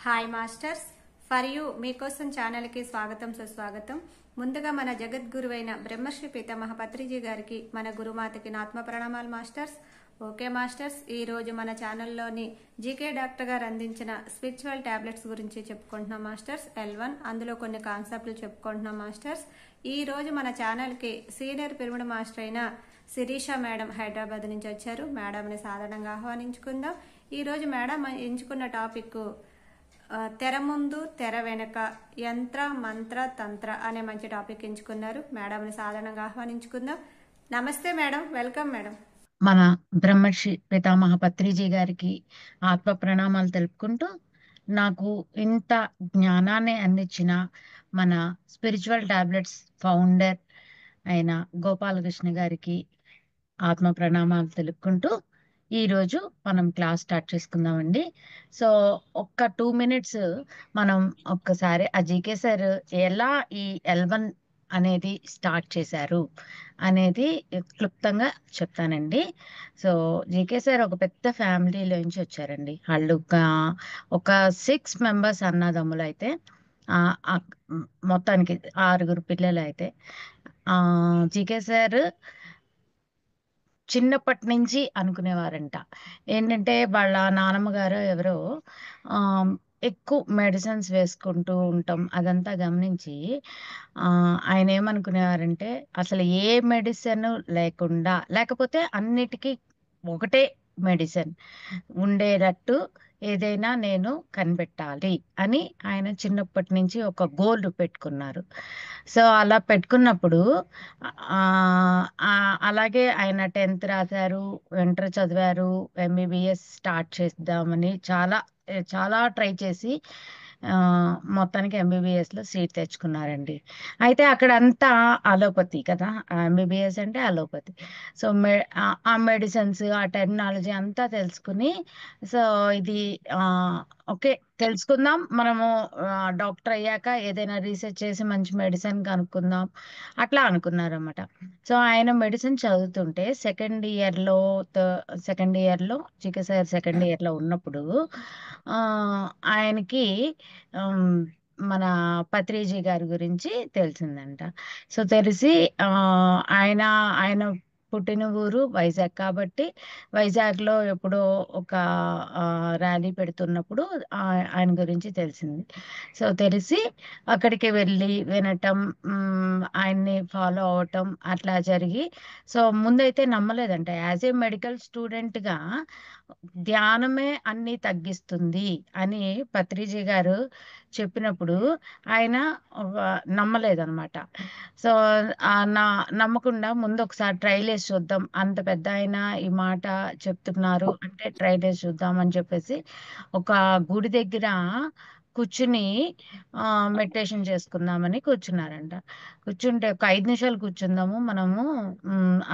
Hi masters, for you మీకోసం ఛానల్కి స్వాగతం సుస్వాగతం. ముందుగా మన జగద్గురువైన బ్రహ్మశ్రీ పితామహ పత్రిజీ గారికి, మన గురుమాతకి నా ఆత్మ ప్రణామాలు మాస్టర్స్. ఓకే మాస్టర్స్, ఈరోజు మన ఛానల్లోని జీకే డాక్టర్ గారు అందించిన స్పిరిచువల్ టాబ్లెట్స్ గురించి చెప్పుకుంటున్నాం మాస్టర్స్. L1 అందులో కొన్ని కాన్సెప్ట్లు చెప్పుకుంటున్నాం మాస్టర్స్. ఈ రోజు మన ఛానల్కి సీనియర్ పిరమిడ్ మాస్టర్ అయిన శిరీష మేడం హైదరాబాద్ నుంచి వచ్చారు. మేడంని సాధారణంగా ఆహ్వానించుకుందాం. ఈరోజు మేడం ఎంచుకున్న టాపిక్ తెర ముందు తెర వెనక యంత్ర మంత్ర తంత్ర అనే మంచి టాపిక్ ఎంచుకున్నారు. మేడంని సాధారణంగా ఆహ్వానించుకుందాం. నమస్తే మేడం, వెల్కమ్ మేడం. మన బ్రహ్మర్షి పితామహ పత్రిజీ గారికి ఆత్మ ప్రణామాలు తెలుపుకుంటూ, నాకు ఇంత జ్ఞానాన్ని అందించిన మన స్పిరిచువల్ టాబ్లెట్స్ ఫౌండర్ అయిన గోపాలకృష్ణ గారికి ఆత్మ ప్రణామాలు తెలుపుకుంటూ ఈరోజు మనం క్లాస్ స్టార్ట్ చేసుకుందామండి. సో ఒక్క 2 minutes మనం ఒక్కసారి ఆ జీకే సార్ ఎలా ఈ L1 అనేది స్టార్ట్ చేశారు అనేది క్లుప్తంగా చెప్తానండి. సో జీకే సార్ ఒక పెద్ద ఫ్యామిలీలోంచి వచ్చారండి. వాళ్ళు ఒక 6 members అన్నదమ్ములు అయితే, మొత్తానికి 6 పిల్లలు అయితే, జీకే సార్ చిన్నప్పటి నుంచి అనుకునేవారంట. ఏంటంటే వాళ్ళ నానమ్మ గారు ఎవరో ఆ, ఎక్కువ మెడిసిన్స్ వేసుకుంటూ ఉంటాం అదంతా గమనించి ఆయన ఏమనుకునేవారంటే, అసలు ఏ మెడిసిన్ లేకుండా, లేకపోతే అన్నిటికీ ఒకటే మెడిసిన్ ఉండేటట్టు ఏదైనా నేను కనిపెట్టాలి అని ఆయన చిన్నప్పటి నుంచి ఒక గోల్ పెట్టుకున్నారు. సో అలా పెట్టుకున్నప్పుడు ఆ అలాగే ఆయన 10th రాశారు, ఇంటర్ చదివారు, MBBS స్టార్ట్ చేద్దామని చాలా చాలా ట్రై చేసి మొత్తానికి MBBS లో సీట్ తెచ్చుకున్నారండి. అయితే అక్కడ అంతా అలోపతి కదా, MBBS అంటే అలోపతి. సో ఆ మెడిసిన్స్, ఆ టెక్నాలజీ అంతా తెలుసుకుని, సో ఇది ఓకే తెలుసుకుందాం మనము, డాక్టర్ అయ్యాక ఏదైనా రీసెర్చ్ చేసి మంచి మెడిసిన్ కనుక్కుందాం అట్లా అనుకున్నారన్నమాట. సో ఆయన మెడిసిన్ చదువుతుంటే సెకండ్ ఇయర్లో జీకే సార్ సెకండ్ ఇయర్లో ఉన్నప్పుడు ఆయనకి మన పత్రిజీ గారి గురించి తెలిసిందంట. సో తెలిసి ఆయన ఆయన పుట్టిన ఊరు వైజాగ్ కాబట్టి, వైజాగ్లో ఎప్పుడో ఒక ర్యాలీ పెడుతున్నప్పుడు ఆయన గురించి తెలిసింది. సో తెలిసి అక్కడికి వెళ్ళి వినటం, ఆయన్ని ఫాలో అవటం అట్లా జరిగి, సో ముందైతే నమ్మలేదంట. యాజ్ ఏ మెడికల్ స్టూడెంట్గా ధ్యానమే అన్ని తగ్గిస్తుంది అని పత్రిజీ గారు చెప్పినప్పుడు ఆయన నమ్మలేదన్నమాట. సో నమ్మకుండా ముందు ఒకసారి ట్రైల్ వేసి చూద్దాం, అంత పెద్ద ఆయన ఈ మాట చెప్తున్నారు అంటే ట్రైల్ వేసి చూద్దాం అని చెప్పేసి ఒక గుడి దగ్గర కూర్చుని మెడిటేషన్ చేసుకుందామని కూర్చున్నారంట. కూర్చుంటే ఒక 5 నిమిషాలు కూర్చుందాము మనము,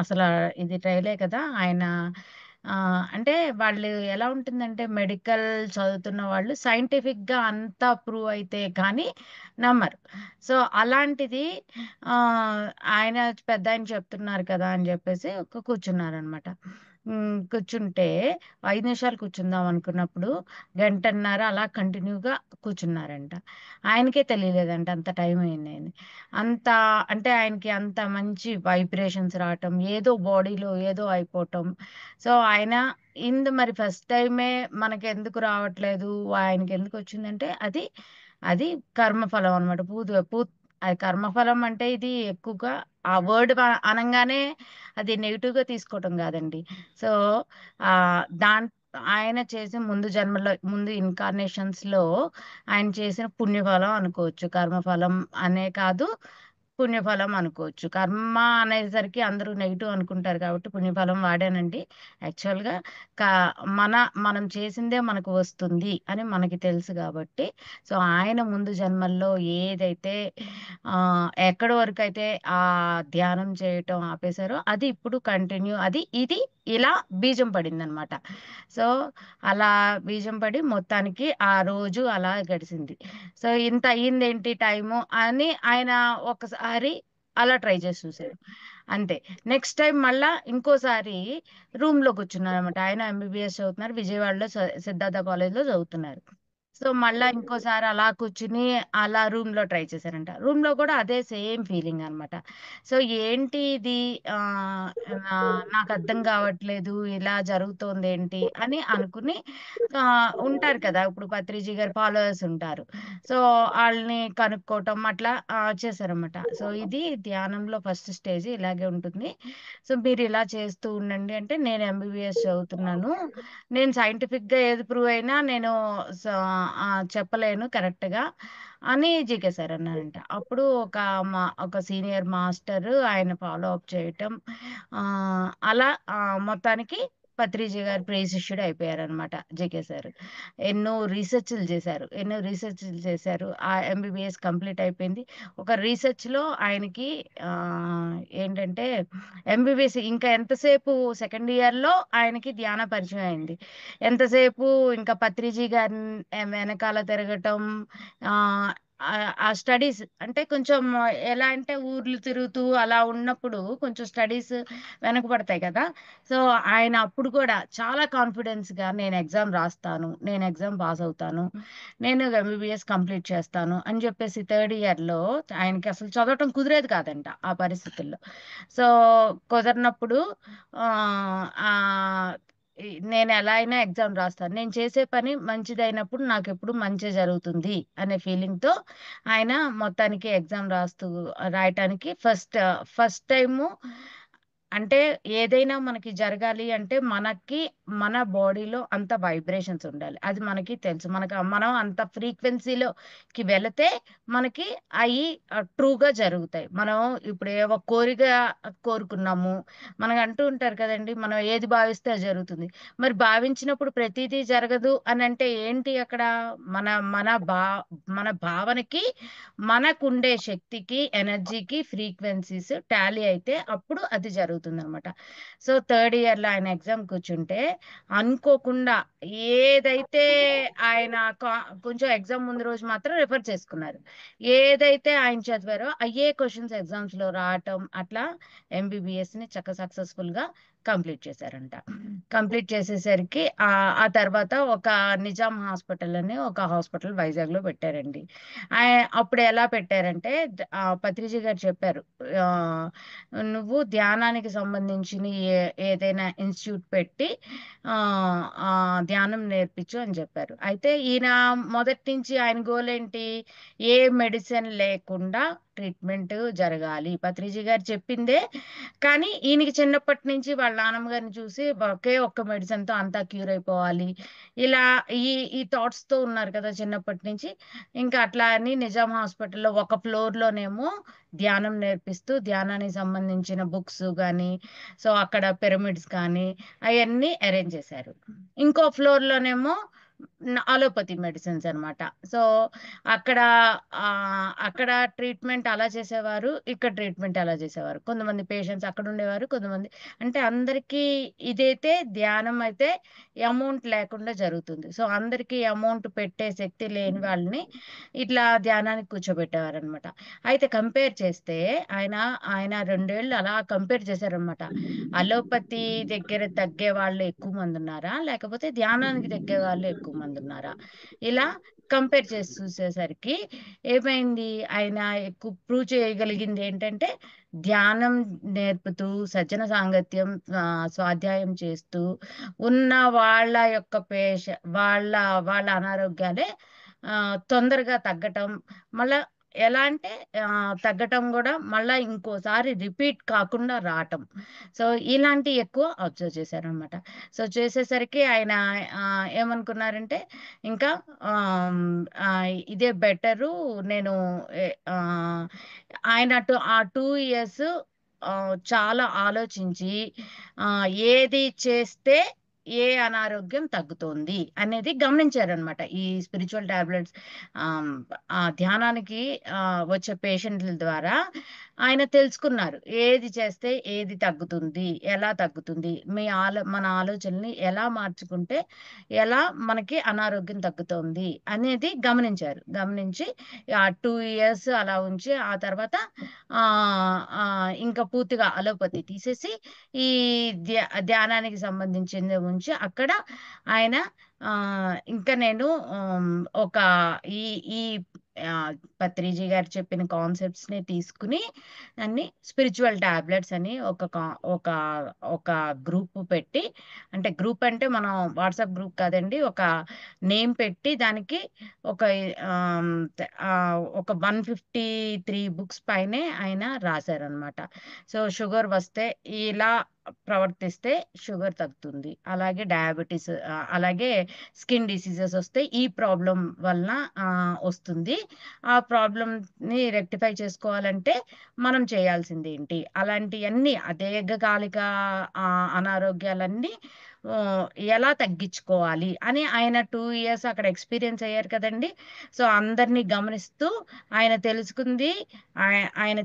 అసలు ఇది ట్రైలే కదా ఆయన అంటే వాళ్ళు ఎలా ఉంటుందంటే, మెడికల్ చదువుతున్న వాళ్ళు సైంటిఫిక్ గా అంతా ప్రూవ్ అయితే కానీ నమ్మరు. సో అలాంటిది ఆయన పెద్ద ఆయన చెప్తున్నారు కదా అని చెప్పేసి కూర్చున్నారనమాట. కూర్చుంటే 5 నిమిషాలు కూర్చుందాం అనుకున్నప్పుడు గంటన్నర అలా కంటిన్యూగా కూర్చున్నారంట. ఆయనకే తెలియలేదంట అంత టైం అయింది. అంత అంటే ఆయనకి అంత మంచి వైబ్రేషన్స్ రావటం, ఏదో బాడీలో ఏదో అయిపోవటం. సో ఆయన మరి ఫస్ట్ టైమే మనకి ఎందుకు రావట్లేదు, ఆయనకి ఎందుకు వచ్చిందంటే అది అది కర్మఫలం అనమాట. అది కర్మఫలం అంటే ఇది ఎక్కువగా ఆ వర్డ్ అనగానే అది నెగిటివ్ గా తీసుకోవటం కాదండి. సో ఆ దాని ఆయన చేసిన ముందు జన్మలో, ముందు ఇన్కార్నేషన్స్ లో ఆయన చేసిన పుణ్యఫలం అనుకోవచ్చు. కర్మఫలం అనే కాదు, పుణ్యఫలం అనుకోవచ్చు. కర్మ అనేసరికి అందరూ నెగిటివ్ అనుకుంటారు కాబట్టి పుణ్యఫలం వాడానండి. యాక్చువల్గా కా మనం చేసిందే మనకు వస్తుంది అని మనకి తెలుసు కాబట్టి, సో ఆయన ముందు జన్మల్లో ఏదైతే ఎక్కడి వరకు అయితే ఆ ధ్యానం చేయటం ఆపేశారో అది ఇప్పుడు కంటిన్యూ, ఇది ఇలా బీజం పడింది అనమాట. సో అలా బీజం పడి మొత్తానికి ఆ రోజు అలా గడిచింది. సో ఇంత అయ్యిందేంటి టైము అని ఆయన ఒకసారి అలా ట్రై చేసి చూశారు, అంతే. నెక్స్ట్ టైం మళ్ళా ఇంకోసారి రూమ్ లో కూర్చున్నారు అనమాట. ఆయన MBBS చదువుతున్నారు, విజయవాడలో సిద్ధార్థ కాలేజ్ లో చదువుతున్నారు. సో మళ్ళా ఇంకోసారి అలా కూర్చుని అలా రూమ్ లో ట్రై చేశారంట. రూమ్ లో కూడా అదే సేమ్ ఫీలింగ్ అన్నమాట. సో ఏంటి ఇది, ఆ నాకు అర్థం కావట్లేదు, ఇలా జరుగుతోంది ఏంటి అని అనుకుని, ఆ ఉంటారు కదా ఇప్పుడు పత్రిజీ గారి ఫాలోవర్స్ ఉంటారు. సో వాళ్ళని కనుక్కోవటం అట్లా చేశారన్నమాట. సో ఇది ధ్యానంలో ఫస్ట్ స్టేజ్ ఇలాగే ఉంటుంది. సో మీరు ఇలా చేస్తూ ఉండండి అంటే, నేను ఎంబీబీఎస్ చదువుతున్నాను, నేను సైంటిఫిక్ గా ఏది ప్రూవ్ అయినా నేను స- చెప్పలేను కరెక్ట్ గా అని జీకే సార్ అన్నారంట. అప్పుడు ఒక సీనియర్ మాస్టర్ ఆయన ఫాలో అప్ చేయటం, ఆ అలా మొత్తానికి పత్రిజీ గారు ప్రియ శిష్యుడు అయిపోయారనమాట జేకే సార్. ఎన్నో రీసెర్చ్లు చేశారు. ఆ ఎంబీబీఎస్ కంప్లీట్ అయిపోయింది. ఒక రీసెర్చ్ లో ఆయనకి ఆ ఏంటంటే ఎంబీబీఎస్ ఇంకా ఎంతసేపు సెకండ్ ఇయర్ లో ఆయనకి ధ్యాన పరిచయం అయింది. ఎంతసేపు ఇంకా పత్రిజీ గారి వెనకాల తిరగటం, ఆ ఆ స్టడీస్ అంటే కొంచెం ఎలా అంటే ఊర్లు తిరుగుతూ అలా ఉన్నప్పుడు కొంచెం స్టడీస్ వెనకబడతాయి కదా. సో ఆయన అప్పుడు కూడా చాలా కాన్ఫిడెన్స్ గా నేను ఎగ్జామ్ రాస్తాను, నేను ఎగ్జామ్ పాస్ అవుతాను, నేను ఎంబీబీఎస్ కంప్లీట్ చేస్తాను అని చెప్పేసి థర్డ్ ఇయర్ లో ఆయనకి అసలు చదవటం కుదిరేది కాదంట ఆ పరిస్థితుల్లో. సో కుదరినప్పుడు ఆ ఆ నేను ఎలా అయినా ఎగ్జామ్ రాస్తాను, నేను చేసే పని మంచిదైనప్పుడు నాకు ఎప్పుడు మంచి జరుగుతుంది అనే ఫీలింగ్ తో ఆయన మొత్తానికి ఎగ్జామ్ రాయటానికి ఫస్ట్ టైము. అంటే ఏదైనా మనకి జరగాలి అంటే మనకి మన బాడీలో అంత వైబ్రేషన్స్ ఉండాలి, అది మనకి తెలుసు. మనం అంత ఫ్రీక్వెన్సీలోకి వెళితే మనకి అవి ట్రూగా జరుగుతాయి. మనం ఇప్పుడు ఏవో కోరిక కోరుకున్నాము, మనకు అంటూ ఉంటారు కదండి, మనం ఏది భావిస్తే అది జరుగుతుంది. మరి భావించినప్పుడు ప్రతిదీ జరగదు అని అంటే ఏంటి అక్కడ? మన మన భా మన భావనకి, మనకుండే శక్తికి, ఎనర్జీకి ఫ్రీక్వెన్సీస్ టాలీ అయితే అప్పుడు అది జరుగుతుంది అనమాట. సో థర్డ్ ఇయర్ లో ఆయన ఎగ్జామ్ కూర్చుంటే అనుకోకుండా ఏదైతే ఆయన కొంచెం ఎగ్జామ్ ముందు రోజు మాత్రం రిఫర్ చేసుకున్నారు, ఏదైతే ఆయన చదివారో అయ్యే క్వశ్చన్స్ ఎగ్జామ్స్ లో రావటం, అట్లా ఎంబీబీఎస్ ని సక్సెస్ఫుల్ గా కంప్లీట్ చేశారంట. కంప్లీట్ చేసేసరికి ఆ తర్వాత ఒక నిజాం హాస్పిటల్ అని ఒక హాస్పిటల్ వైజాగ్ లో పెట్టారండి. అప్పుడు ఎలా పెట్టారంటే పత్రిజీ గారు చెప్పారు, ఆ, నువ్వు ధ్యానానికి సంబంధించిన ఏదైనా ఇన్స్టిట్యూట్ పెట్టి ఆ ఆ, ధ్యానం నేర్పించు అని చెప్పారు. అయితే ఈయన మొదటి నుంచి ఆయన గోల్ ఏంటి? ఏ మెడిసిన్ లేకుండా ట్రీట్మెంట్ జరగాలి, పత్రిజీ గారు చెప్పిందే. కానీ ఈయనకి చిన్నప్పటి నుంచి వాళ్ళ నాన్నమ్మ గారిని చూసి ఒకే ఒక్క మెడిసిన్ తో అంతా క్యూర్ అయిపోవాలి, ఇలా ఈ ఈ థాట్స్ తో ఉన్నారు కదా చిన్నప్పటి నుంచి. ఇంకా అట్లా అని నిజాం హాస్పిటల్లో ఒక ఫ్లోర్ లోనేమో ధ్యానం నేర్పిస్తూ ధ్యానానికి సంబంధించిన బుక్స్ కానీ, సో అక్కడ పిరమిడ్స్ కానీ అవన్నీ అరేంజ్ చేశారు. ఇంకో ఫ్లోర్ లోనేమో అలోపతి మెడిసిన్స్ అన్నమాట. సో అక్కడ ఆ అక్కడ ట్రీట్మెంట్ అలా చేసేవారు, ఇక్కడ ట్రీట్మెంట్ అలా చేసేవారు. కొంతమంది పేషెంట్స్ అక్కడ ఉండేవారు, కొంతమంది అంటే అందరికీ ఇదైతే ధ్యానం అయితే అమౌంట్ లేకుండా జరుగుతుంది. సో అందరికీ అమౌంట్ పెట్టే శక్తి లేని వాళ్ళని ఇట్లా ధ్యానానికి కూర్చోబెట్టేవారు అనమాట. అయితే కంపేర్ చేస్తే ఆయన ఆయన 2 ఏళ్ళు అలా కంపేర్ చేశారనమాట. అలోపతి దగ్గర తగ్గే వాళ్ళు ఎక్కువ మంది ఉన్నారా, లేకపోతే ధ్యానానికి తగ్గే వాళ్ళు ఎక్కువ మంది ఉన్నారా, ఇలా కంపేర్ చేసి చూసేసరికి ఏమైంది, ఆయన ఎక్కువ ప్రూవ్ చేయగలిగింది ఏంటంటే ధ్యానం నేర్పుతూ సజ్జన సాంగత్యం, స్వాధ్యాయం చేస్తూ ఉన్న వాళ్ళ యొక్క వాళ్ళ వాళ్ళ అనారోగ్యాలే తొందరగా తగ్గటం, మళ్ళా ఎలా అంటే తగ్గటం కూడా మళ్ళా ఇంకోసారి రిపీట్ కాకుండా రావటం. సో ఇలాంటి ఎక్కువ అబ్జర్వ్ చేశారనమాట. సో చేసేసరికి ఆయన ఆ, ఏమనుకున్నారంటే ఇంకా ఆమ్, ఆ, ఇదే బెటరు. నేను ఆయన ఆ 2 ఇయర్స్ చాలా ఆలోచించి ఆ, ఏది చేస్తే ఏ అనారోగ్యం తగ్గుతోంది అనేది గమనించారనమాట. ఈ స్పిరిచువల్ టాబ్లెట్స్ ఆ ధ్యానానికి వచ్చే పేషెంట్ల ద్వారా ఆయన తెలుసుకున్నారు ఏది చేస్తే ఏది తగ్గుతుంది, ఎలా తగ్గుతుంది, మన ఆలోచనని ఎలా మార్చుకుంటే ఎలా మనకి అనారోగ్యం తగ్గుతుంది అనేది గమనించారు. గమనించి ఆ 2 ఇయర్స్ అలా ఉంచి ఆ తర్వాత ఆ ఆ, ఇంకా పూర్తిగా అలోపతి తీసేసి ఈ ధ్యానానికి సంబంధించింది ఉంచి అక్కడ ఆయన ఆ ఇంకా నేను ఒక ఈ ఈ ఆ, పత్రిజీ గారు చెప్పిన కాన్సెప్ట్స్ ని తీసుకుని అన్ని స్పిరిచువల్ టాబ్లెట్స్ అని ఒక ఒక గ్రూప్ పెట్టి, అంటే గ్రూప్ అంటే మనం వాట్సాప్ గ్రూప్ కాదండి, ఒక నేమ్ పెట్టి దానికి ఒక ఒక 153 బుక్స్ పైనే ఆయన రాశారనమాట. సో షుగర్ వస్తే ఇలా ప్రవర్తిస్తే షుగర్ తగ్గుతుంది, అలాగే డయాబెటీస్, అలాగే స్కిన్ డిసీజెస్ వస్తే ఈ ప్రాబ్లం వలన వస్తుంది. ఆ ప్రాబ్లం ని రెక్టిఫై చేసుకోవాలంటే మనం చేయాల్సింది ఏంటి, అలాంటివన్నీ దీర్ఘకాలిక అనారోగ్యాలన్నీ ఆ, ఎలా తగ్గించుకోవాలి అని ఆయన 2 ఇయర్స్ అక్కడ ఎక్స్పీరియన్స్ అయ్యారు కదండి. సో అందరినీ గమనిస్తూ ఆయన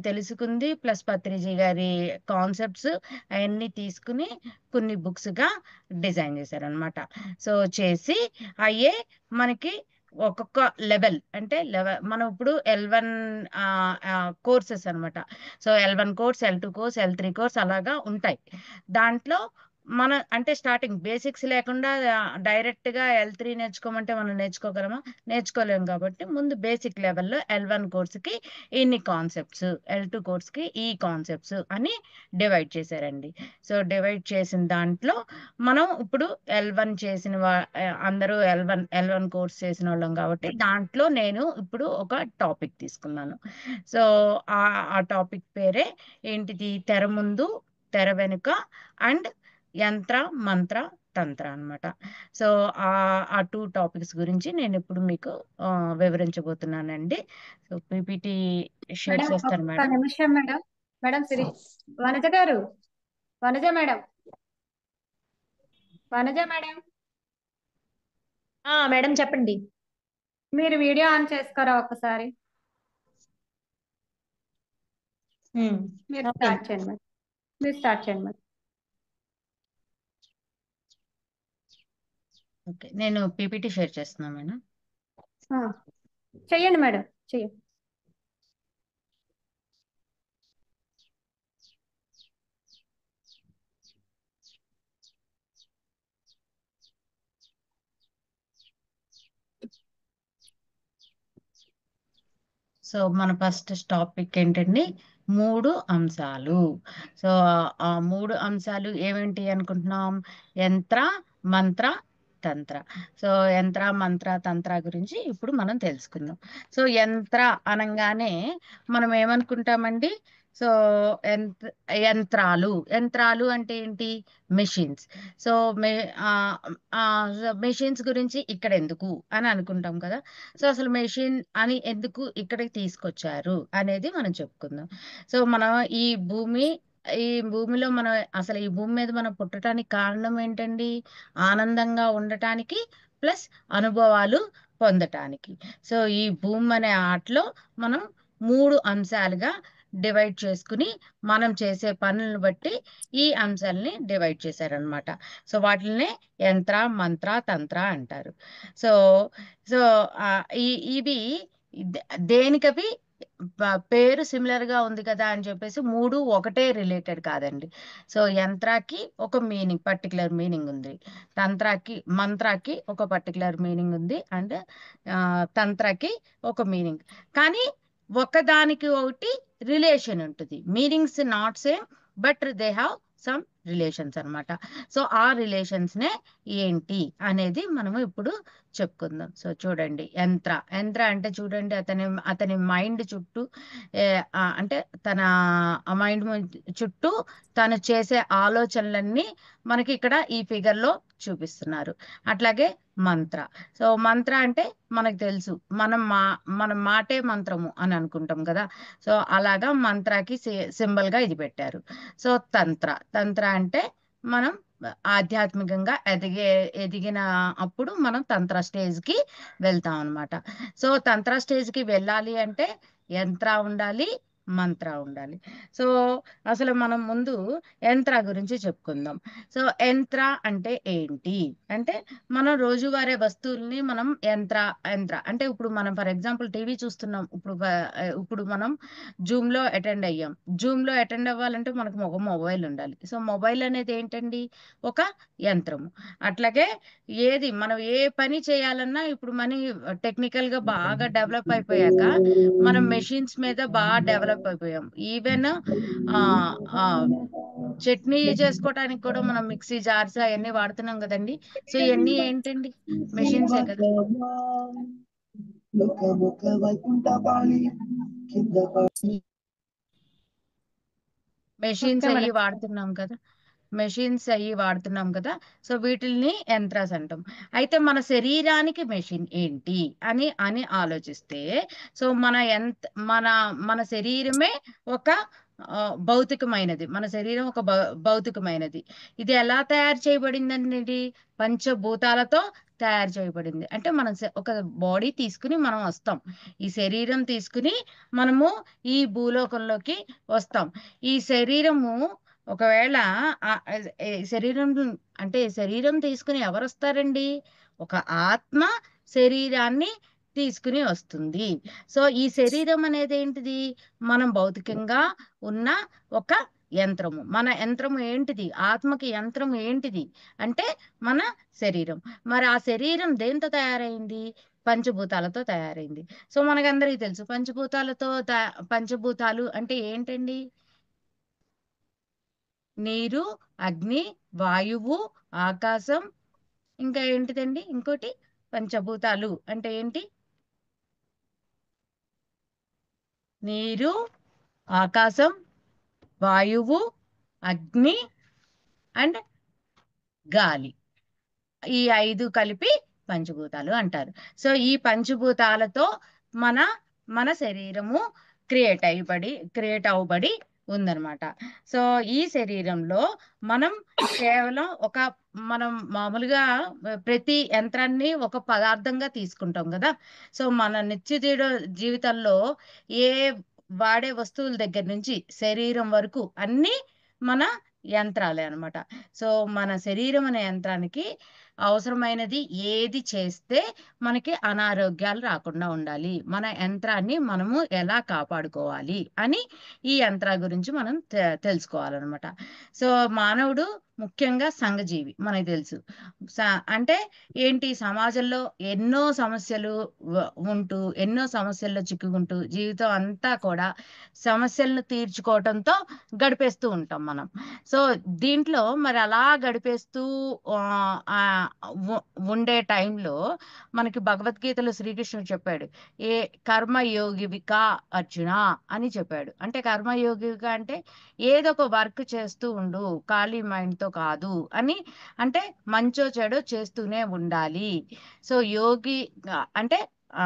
తెలుసుకుంది ప్లస్ పత్రిజీ గారి కాన్సెప్ట్స్ అవన్నీ తీసుకుని కొన్ని బుక్స్ గా డిజైన్ చేశారనమాట. సో చేసి అయ్యే మనకి ఒక్కొక్క లెవెల్, అంటే మనం ఇప్పుడు L1 కోర్సెస్ అన్నమాట. So L1 course, L2 course, L3 course అలాగా ఉంటాయి. దాంట్లో మన అంటే స్టార్టింగ్ బేసిక్స్ లేకుండా డైరెక్ట్ గా L3 నేర్చుకోమంటే మనం నేర్చుకోగలమా? నేర్చుకోలేము. కాబట్టి ముందు బేసిక్ లెవెల్లో L1 కోర్స్ కి ఇన్ని కాన్సెప్ట్స్, L2 కోర్స్ కి ఈ కాన్సెప్ట్స్ అని డివైడ్ చేశారండి. సో డివైడ్ చేసిన దాంట్లో మనం ఇప్పుడు L1 అందరూ L1 కోర్స్ చేసిన వాళ్ళం కాబట్టి దాంట్లో నేను ఇప్పుడు ఒక టాపిక్ తీసుకున్నాను. సో ఆ టాపిక్ పేరే ఏంటిది, తెర ముందు తెర వెనుక అండ్ యంత్ర మంత్ర తంత్ర అన్నమాట. సో ఆ 2 టాపిక్స్ గురించి నేను ఇప్పుడు మీకు వివరించబోతున్నానండి. సో పీపీటీ షేర్ మేడం చేస్తాను ఒక్క మేడం. నిమిషం మేడం. మేడం వనజ గారు, Vanaja madam, Vanaja madam, madam చెప్పండి. మీరు వీడియో ఆన్ చేసుకోరా ఒకసారి? మీరు ఓకే. స్టార్ట్ చేయండి మేడం. మీరు స్టార్ట్ చేయండి మేడం. ఓకే, నేను పీపీటీ షేర్ చేస్తున్నాను మేడం. ఆ, చెయ్యండి మేడం, చెయ్యండి. సో మన ఫస్ట్ టాపిక్ ఏంటండి, 3 అంశాలు. సో ఆ 3 అంశాలు ఏమేంటి అనుకుంటున్నాం, యంత్ర మంత్ర తంత్ర. సో యంత్ర మంత్ర తంత్ర గురించి ఇప్పుడు మనం తెలుసుకుందాం. సో యంత్ర అనగానే మనం ఏమనుకుంటామండి, సో యంత్రాలు అంటే ఏంటి, మెషిన్స్. సో మెషిన్స్ గురించి ఇక్కడ ఎందుకు అని అనుకుంటాం కదా. సో అసలు మెషిన్ అని ఎందుకు ఇక్కడికి తీసుకొచ్చారు అనేది మనం చెప్పుకుందాం. సో మనం ఈ భూమిలో మనం అసలు ఈ భూమి మీద మనం పుట్టడానికి కారణం ఏంటండి, ఆనందంగా ఉండటానికి ప్లస్ అనుభవాలు పొందటానికి. సో ఈ భూమి అనే ఆటలో మనం 3 అంశాలుగా డివైడ్ చేసుకుని మనం చేసే పనులను బట్టి ఈ అంశాలని డివైడ్ చేశారనమాట. సో వాటిని యంత్ర మంత్ర తంత్ర అంటారు. సో సో ఇవి దేనికవి పేరు సిమిలర్ గా ఉంది కదా అని చెప్పేసి 3 ఒకటే రిలేటెడ్ కాదండి. సో యంత్రాకి ఒక పర్టికులర్ మీనింగ్ ఉంది, మంత్రాకి ఒక పర్టికులర్ మీనింగ్ ఉంది, అండ్ తంత్రకి ఒక మీనింగ్. కానీ ఒకదానికి ఒకటి రిలేషన్ ఉంటుంది, meanings not same but they have some relations అన్నమాట. సో ఆ రిలేషన్స్ నే ఏంటి అనేది మనము ఇప్పుడు చెప్పుకుందాం. సో చూడండి, యంత్ర అంటే చూడండి, అతని మైండ్ చుట్టూ అంటే తన మైండ్ చుట్టూ తను చేసే ఆలోచనలన్నీ మనకి ఇక్కడ ఈ ఫిగర్ లో చూపిస్తున్నారు. అట్లాగే సో మంత్ర అంటే మనకు తెలుసు, మన మాటే మంత్రము అని అనుకుంటాం కదా. సో అలాగా మంత్రాకి సింబల్ గా ఇది పెట్టారు. సో తంత్ర అంటే మనం ఆధ్యాత్మికంగా ఎదిగిన అప్పుడు మనం తంత్ర స్టేజ్ కి వెళ్తాం అనమాట. సో తంత్ర స్టేజ్ కి వెళ్ళాలి అంటే యంత్ర ఉండాలి, మంత్ర ఉండాలి. సో అసలు మనం ముందు యంత్ర గురించి చెప్పుకుందాం. సో యంత్ర అంటే ఏంటి అంటే, మనం రోజువారీ వస్తువుల్ని మనం యంత్ర అంటే, ఇప్పుడు మనం ఫర్ ఎగ్జాంపుల్ టీవీ చూస్తున్నాం. ఇప్పుడు మనం జూమ్లో అటెండ్ అయ్యాం. జూమ్లో అటెండ్ అవ్వాలంటే మనకు ఒక మొబైల్ ఉండాలి. సో మొబైల్ అనేది ఏంటండి, ఒక యంత్రము. అట్లాగే మనం ఏ పని చేయాలన్నా ఇప్పుడు టెక్నికల్ గా బాగా డెవలప్ అయిపోయాక మనం మెషిన్స్ మీద బాగా డెవలప్ అయిపోయాం. ఈవెన్ ఆ ఆ చట్నీ చేసుకోవడానికి కూడా మనం మిక్సీ జార్స్ అవన్నీ వాడుతున్నాం కదండి. సో ఇవన్నీ ఏంటండి, మెషిన్సే కదా. మెషిన్స్ ఓకే అయ్యి మేడం. వాడుతున్నాం కదా. మెషిన్స్ అయ్యి వాడుతున్నాం కదా. సో వీటిల్ని యంత్రాస్ అంటాం. అయితే మన శరీరానికి మెషిన్ ఏంటి అని అని ఆలోచిస్తే, సో మన మన శరీరమే ఒక భౌతికమైనది. మన శరీరం ఒక భౌతికమైనది. ఇది ఎలా తయారు చేయబడిందండి, పంచభూతాలతో తయారు చేయబడింది. అంటే మనం ఒక బాడీ తీసుకుని మనం వస్తాం. ఈ శరీరం తీసుకుని మనము ఈ భూలోకంలోకి వస్తాం. ఈ శరీరము ఒకవేళ శరీరం అంటే శరీరం తీసుకుని ఎవరు వస్తారండి, ఒక ఆత్మ శరీరాన్ని తీసుకుని వస్తుంది. సో ఈ శరీరం అనేది ఏంటిది, మనం భౌతికంగా ఉన్న ఒక యంత్రము. మన యంత్రము ఏంటిది, ఆత్మకి యంత్రం ఏంటిది అంటే మన శరీరం. మరి ఆ శరీరం దేంతో తయారైంది, పంచభూతాలతో తయారైంది. సో మనకందరికీ తెలుసు పంచభూతాలు అంటే ఏంటండి, నీరు, అగ్ని, వాయువు, ఆకాశం, ఇంకా ఏంటిదండి ఇంకోటి, పంచభూతాలు అంటే ఏంటి, నీరు, ఆకాశం, వాయువు, అగ్ని అండ్ గాలి. ఈ 5 కలిపి పంచభూతాలు అంటారు. సో ఈ పంచభూతాలతో మన మన శరీరము క్రియేట్ అవ్వబడి ఉందన్నమాట. సో ఈ శరీరంలో మనం కేవలం మనం మామూలుగా ప్రతి యంత్రాన్ని ఒక పదార్థంగా తీసుకుంటాం కదా. సో మన జీవితంలో ఏ వాడే వస్తువుల దగ్గర నుంచి శరీరం వరకు అన్నీ మన యంత్రాలే అన్నమాట. సో మన శరీరం అనే యంత్రానికి అవసరమైనది ఏది చేస్తే మనకి అనారోగ్యాలు రాకుండా ఉండాలి, మన యంత్రాన్ని మనము ఎలా కాపాడుకోవాలి అని ఈ యంత్రాల గురించి మనం తెలుసుకోవాలన్నమాట. సో మానవుడు ముఖ్యంగా సంఘజీవి, మనకు తెలుసు. అంటే ఏంటి, సమాజంలో ఎన్నో సమస్యలు ఎన్నో సమస్యల్లో చిక్కుకుంటూ జీవితం అంతా కూడా సమస్యలను తీర్చుకోవటంతో గడిపేస్తూ ఉంటాం మనం. సో దీంట్లో మరి అలా గడిపేస్తూ ఆ, ఆ, ఉండే టైంలో మనకి భగవద్గీతలో శ్రీకృష్ణుడు చెప్పాడు, ఏ కర్మయోగివిక అర్జున అని చెప్పాడు. అంటే కర్మయోగివిక అంటే ఏదో ఒక వర్క్ చేస్తూ ఉండు, ఖాళీ మైండ్తో కాదు అని. అంటే మంచో చెడో చేస్తూనే ఉండాలి. సో యోగి అంటే ఆ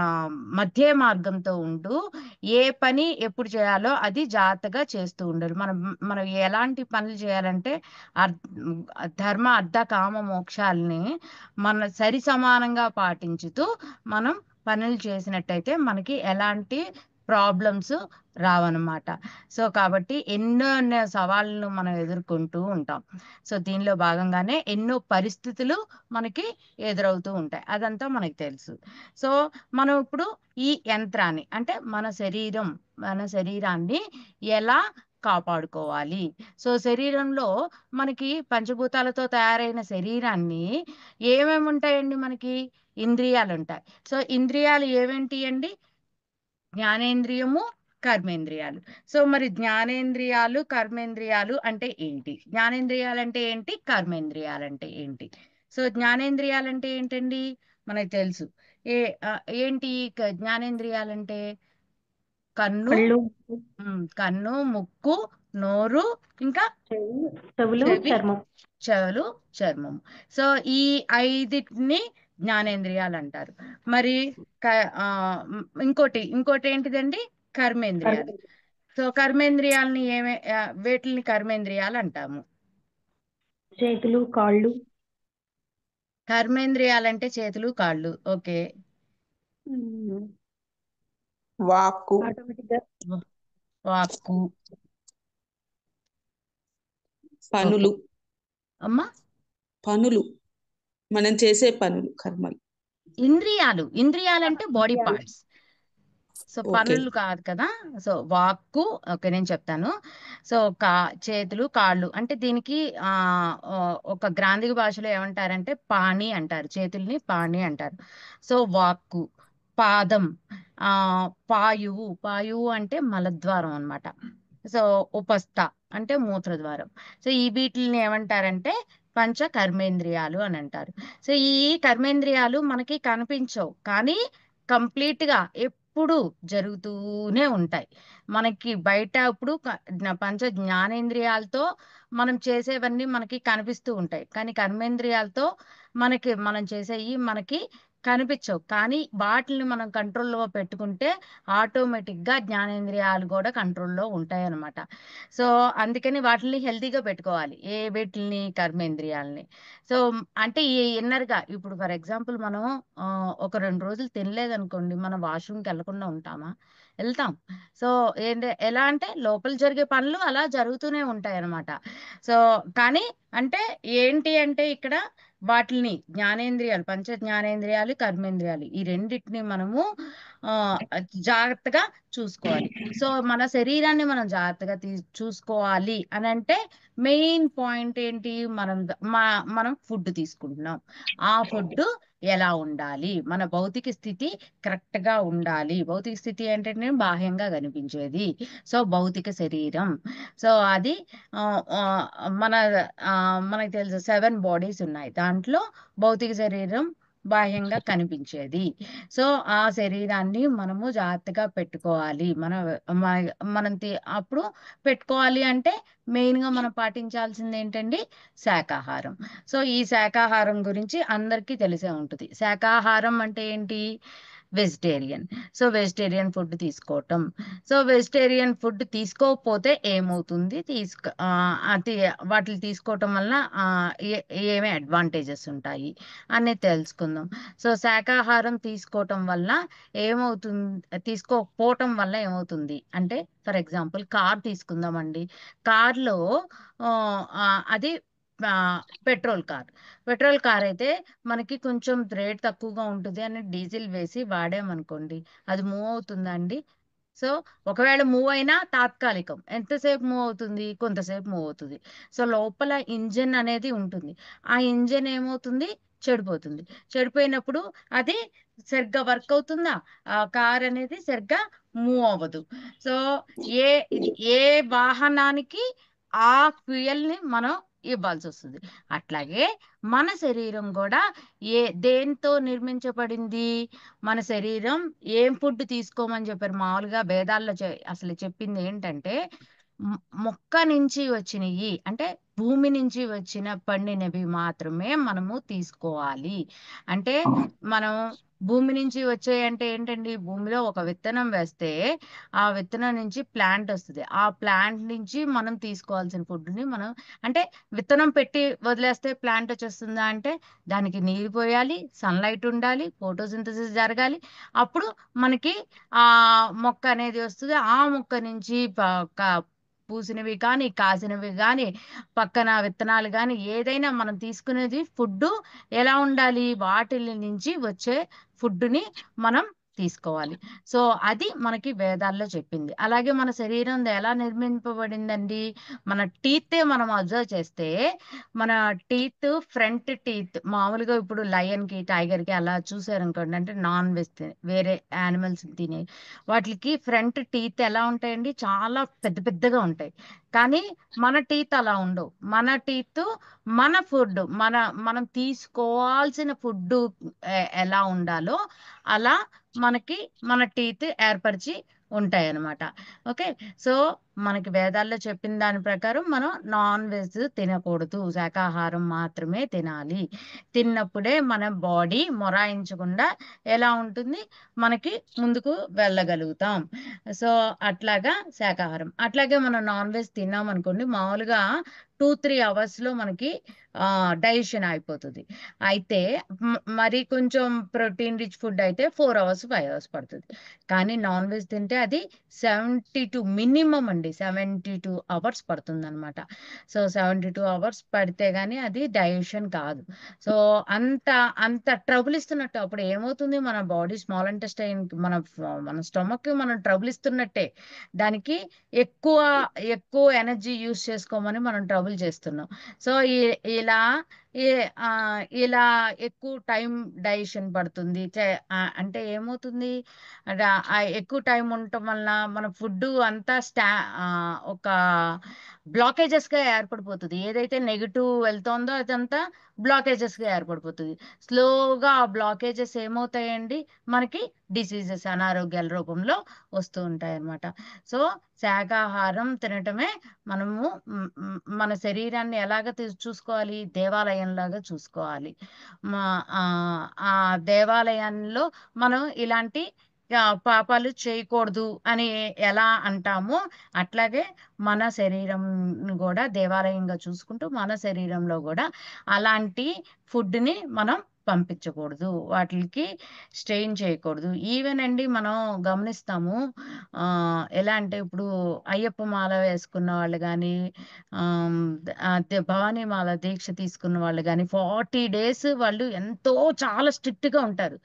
మధ్య మార్గంతో ఉంటూ ఏ పని ఎప్పుడు చేయాలో అది జాగ్రత్తగా చేస్తూ ఉండాలి. మనం మనం ఎలాంటి పనులు చేయాలంటే ధర్మ అర్థ కామ మోక్షాలని మన సరి సమానంగా పాటించుతూ మనం పనులు చేసినట్టయితే మనకి ఎలాంటి ప్రాబ్లమ్స్ రావన్నమాట. సో కాబట్టి ఎన్నో సవాళ్ళను మనం ఎదుర్కొంటూ ఉంటాం. సో దీనిలో భాగంగానే ఎన్నో పరిస్థితులు మనకి ఎదురవుతూ ఉంటాయి, అదంతా మనకి తెలుసు. సో మనం ఇప్పుడు ఈ యంత్రాన్ని అంటే మన శరీరాన్ని ఎలా కాపాడుకోవాలి. సో శరీరంలో మనకి పంచభూతాలతో తయారైన శరీరాన్ని ఏమేమి ఉంటాయండి, మనకి ఇంద్రియాలు ఉంటాయి. సో ఇంద్రియాలు ఏమేంటి అండి, జ్ఞానేంద్రియము, కర్మేంద్రియాలు. సో మరి జ్ఞానేంద్రియాలు కర్మేంద్రియాలు అంటే ఏంటి, జ్ఞానేంద్రియాలు అంటే ఏంటి, కర్మేంద్రియాలు అంటే ఏంటి. సో జ్ఞానేంద్రియాలు అంటే ఏంటండి, మనకు తెలుసు. ఏ ఆ, ఏంటి జ్ఞానేంద్రియాలంటే కన్ను, కళ్ళు, కన్ను, ముక్కు, నోరు, ఇంకా చెవులు, చెవి, చర్మం. చెవులు, చర్మం. సో ఈ 5టిని జ్ఞానేంద్రియాలు అంటారు. మరి ఇంకోటి ఏంటిదండి, కర్మేంద్రియాలు. సో కర్మేంద్రియాలని వేటిని కర్మేంద్రియాలు అంటాము. చేతులు, కాళ్ళు, కర్మేంద్రియాలంటే చేతులు కాళ్ళు, ఓకే. వాక్కు, ఆటోమేటిక్ గా వాక్కు. ఓకే పనులు అమ్మా. పనులు మనం చేసే పనులు కర్మలు. ఇంద్రియాలు అంటే బాడీ పార్ట్స్. సో ఓకే పనులు కాదు కదా. సో వాక్కు, ఓకే నేను చెప్తాను. సో చేతులు కాళ్ళు అంటే దీనికి ఆ ఆ, ఒక గ్రాంధిక భాషలో ఏమంటారంటే పాణి అంటారు, చేతుల్ని పాణి అంటారు. సో వాక్కు. పాదం, ఆ పాయువు అంటే మలద్వారం అన్నమాట. సో ఉపస్థ అంటే మూత్రద్వారం. సో ఈ వీటిని ఏమంటారంటే పంచ కర్మేంద్రియాలు అని అంటారు. సో ఈ కర్మేంద్రియాలు మనకి కనిపించవు కానీ కంప్లీట్ గా ఎప్పుడు జరుగుతూనే ఉంటాయి. మనకి బయట ఇప్పుడు పంచ జ్ఞానేంద్రియాలతో మనం చేసేవన్నీ మనకి కనిపిస్తూ ఉంటాయి కానీ కర్మేంద్రియాలతో మనం చేసేవి మనకి కనిపించవు. కానీ వాటిని మనం కంట్రోల్లో పెట్టుకుంటే ఆటోమేటిక్ గా జ్ఞానేంద్రియాలు కూడా కంట్రోల్లో ఉంటాయి అన్నమాట. సో అందుకని వాటిని హెల్తీగా పెట్టుకోవాలి, వీటిని కర్మేంద్రియాలని. సో అంటే ఈ ఇన్నర్ గా ఇప్పుడు ఫర్ ఎగ్జాంపుల్ మనం ఒక 2 రోజులు తినలేదనుకోండి, మనం వాష్రూమ్కి వెళ్లకుండా ఉంటామా? వెళ్తాం. సో ఎలా అంటే లోపల జరిగే పనులు అలా జరుగుతూనే ఉంటాయి అన్నమాట. సో కానీ అంటే ఏంటి అంటే ఇక్కడ వాటిని జ్ఞానేంద్రియాలు, పంచ జ్ఞానేంద్రియాలు, కర్మేంద్రియాలు ఈ రెండింటిని మనము ఆ జాగ్రత్తగా చూసుకోవాలి. సో మన శరీరాన్ని మనం జాగ్రత్తగా చూసుకోవాలి అని అంటే మెయిన్ పాయింట్ ఏంటి, మనం ఫుడ్ తీసుకుంటున్నాం. ఆ ఫుడ్ ఎలా ఉండాలి, మన భౌతిక స్థితి కరెక్ట్ గా ఉండాలి. భౌతిక స్థితి ఏంటంటే బాహ్యంగా కనిపించేది. సో భౌతిక శరీరం. సో అది ఆ, ఆ, మన మనకి తెలుసు 7 బాడీస్ ఉన్నాయి, దాంట్లో భౌతిక శరీరం బాహ్యంగా కనిపించేది. సో ఆ శరీరాన్ని మనము జాగ్రత్తగా పెట్టుకోవాలి. అప్పుడు పెట్టుకోవాలి అంటే మెయిన్ గా మనం పాటించాల్సింది ఏంటండి, శాకాహారం. సో ఈ శాకాహారం గురించి అందరికీ తెలిసే ఉంటుంది. శాకాహారం అంటే ఏంటి, వెజిటేరియన్. సో వెజిటేరియన్ ఫుడ్ తీసుకోవటం. సో వెజిటేరియన్ ఫుడ్ తీసుకోకపోతే ఏమవుతుంది, వాటిని తీసుకోవటం వల్ల ఏమేమి అడ్వాంటేజెస్ ఉంటాయి అనేది తెలుసుకుందాం. సో శాకాహారం తీసుకోవటం వల్ల తీసుకోకపోవటం వల్ల ఏమవుతుంది అంటే, ఫర్ ఎగ్జాంపుల్ కార్ తీసుకుందామండి. కార్లో అది పెట్రోల్ కార్ అయితే మనకి కొంచెం రేట్ తక్కువగా ఉంటుంది అని డీజిల్ వేసి వాడామనుకోండి, అది మూవ్ అవుతుందా అండి? సో ఒకవేళ మూవ్ అయినా తాత్కాలికం. ఎంతసేపు మూవ్ అవుతుంది, కొంతసేపు మూవ్ అవుతుంది. సో లోపల ఇంజిన్ అనేది ఉంటుంది, ఆ ఇంజిన్ ఏమవుతుంది, చెడిపోతుంది. చెడిపోయినప్పుడు అది సరిగ్గా వర్క్ అవుతుందా, ఆ కార్ అనేది సరిగ్గా మూవ్ అవ్వదు. సో ఏ ఏ వాహనానికి ఆ ఫ్యూయల్ ని మనం ఇవ్వాల్సి వస్తుంది. అట్లాగే మన శరీరం కూడా దేంతో నిర్మించబడింది, మన శరీరం ఏం ఫుడ్ తీసుకోమని చెప్పారు మామూలుగా వేదాల్లో అసలు చెప్పింది ఏంటంటే మొక్క నుంచి వచ్చినవి అంటే భూమి నుంచి పండినవి మాత్రమే మనము తీసుకోవాలి. అంటే మనం భూమి నుంచి వచ్చాయి అంటే ఏంటండి, భూమిలో ఒక విత్తనం వేస్తే ఆ విత్తనం నుంచి ప్లాంట్ వస్తుంది. ఆ ప్లాంట్ నుంచి మనం తీసుకోవాల్సిన ఫుడ్ని మనం అంటే విత్తనం పెట్టి వదిలేస్తే ప్లాంట్ వచ్చేస్తుందా అంటే దానికి నీరు పోయాలి, సన్లైట్ ఉండాలి, ఫోటోసింథసిస్ జరగాలి, అప్పుడు మనకి ఆ మొక్క అనేది వస్తుంది. ఆ మొక్క నుంచి పూసినవి కానీ కాసినవి కానీ పక్కన విత్తనాలు కానీ ఏదైనా మనం తీసుకునేది ఫుడ్ ఎలా ఉండాలి, వాటిల నుంచి వచ్చే ఫుడ్ని మనం తీసుకోవాలి. సో అది మనకి వేదాల్లో చెప్పింది. అలాగే మన శరీరం ఎలా నిర్మింపబడిందండి, మన టీతే మనం అబ్జర్వ్ చేస్తే మన టీత్, ఫ్రంట్ టీత్ మామూలుగా ఇప్పుడు లయన్ కి, టైగర్ కి అలా చూసారనుకోండి, అంటే నాన్ వెజ్ వేరే యానిమల్స్ తినే వాటికి ఫ్రంట్ టీత్ ఎలా ఉంటాయండి, చాలా పెద్ద పెద్దగా ఉంటాయి. కానీ మన టీత్ అలా ఉండవు. మన టీత్ మన ఫుడ్ మనం తీసుకోవాల్సిన ఫుడ్ ఎలా ఉండాలో అలా మన టీత్ ఏర్పరిచి ఉంటాయి అన్నమాట. ఓకే. సో మనకి వేదాల్లో చెప్పిన దాని ప్రకారం మనం నాన్ వెజ్ తినకూడదు, శాకాహారం మాత్రమే తినాలి. తిన్నప్పుడే మన బాడీ మొరాయించకుండా ఎలా ఉంటుంది, మనకి ముందుకు వెళ్ళగలుగుతాం. సో అట్లాగా శాకాహారం. అట్లాగే మనం నాన్ వెజ్ తిన్నాం అనుకోండి, మామూలుగా 2-3 అవర్స్లో మనకి డైజెషన్ అయిపోతుంది. అయితే మరి కొంచెం ప్రోటీన్ రిచ్ ఫుడ్ అయితే 4 అవర్స్ 5 అవర్స్ పడుతుంది. కానీ నాన్ వెజ్ తింటే అది 72 మినిమం అండి, 72 అవర్స్ పడుతుంది అనమాట. సో 72 అవర్స్ పడితే కానీ అది డైజెషన్ కాదు. సో అంత అంత ట్రబుల్ ఇస్తున్నట్టు. అప్పుడు ఏమవుతుంది, మన బాడీ స్మాల్ ఇంటెస్టైన్, మన స్టమక్ మనం ట్రబుల్ ఇస్తున్నట్టే. దానికి ఎక్కువ ఎక్కువ ఎనర్జీ యూస్ చేసుకోమని మనం ట్రబుల్ చేస్తున్నాం. సో ఇలా ఇలా ఎక్కువ టైం డైజెషన్ పడుతుంది. అంటే ఏమవుతుంది, ఎక్కువ టైం ఉండటం వలన మన ఫుడ్ అంతా ఒక బ్లాకేజెస్గా ఏర్పడిపోతుంది. ఏదైతే నెగిటివ్ వెళ్తుందో అదంతా బ్లాకేజెస్గా ఏర్పడిపోతుంది. స్లోగా ఆ బ్లాకేజెస్ ఏమవుతాయండి, మనకి డిసీజెస్, అనారోగ్యాల రూపంలో వస్తూ ఉంటాయి అన్నమాట. సో శాకాహారం తినటమే మనము మన శరీరాన్ని ఎలాగ చూసుకోవాలి, దేవాలయంలాగా చూసుకోవాలి. ఆ దేవాలయంలో మనం ఇలాంటి పాపాలు చేయకూడదు అని ఎలా అంటామో, అట్లాగే మన శరీరం కూడా దేవాలయంగా చూసుకుంటూ మన శరీరంలో కూడా అలాంటి ఫుడ్ని మనం పంపించకూడదు, వాటికి స్ట్రెయిన్ చేయకూడదు. ఈవెన్ అండి మనం గమనిస్తాము, ఎలా అంటే ఇప్పుడు అయ్యప్ప మాల వేసుకున్న వాళ్ళు కానీ, భవానీ మాల దీక్ష తీసుకున్న వాళ్ళు కానీ 40 days వాళ్ళు ఎంతో చాలా స్ట్రిక్ట్గా ఉంటారు.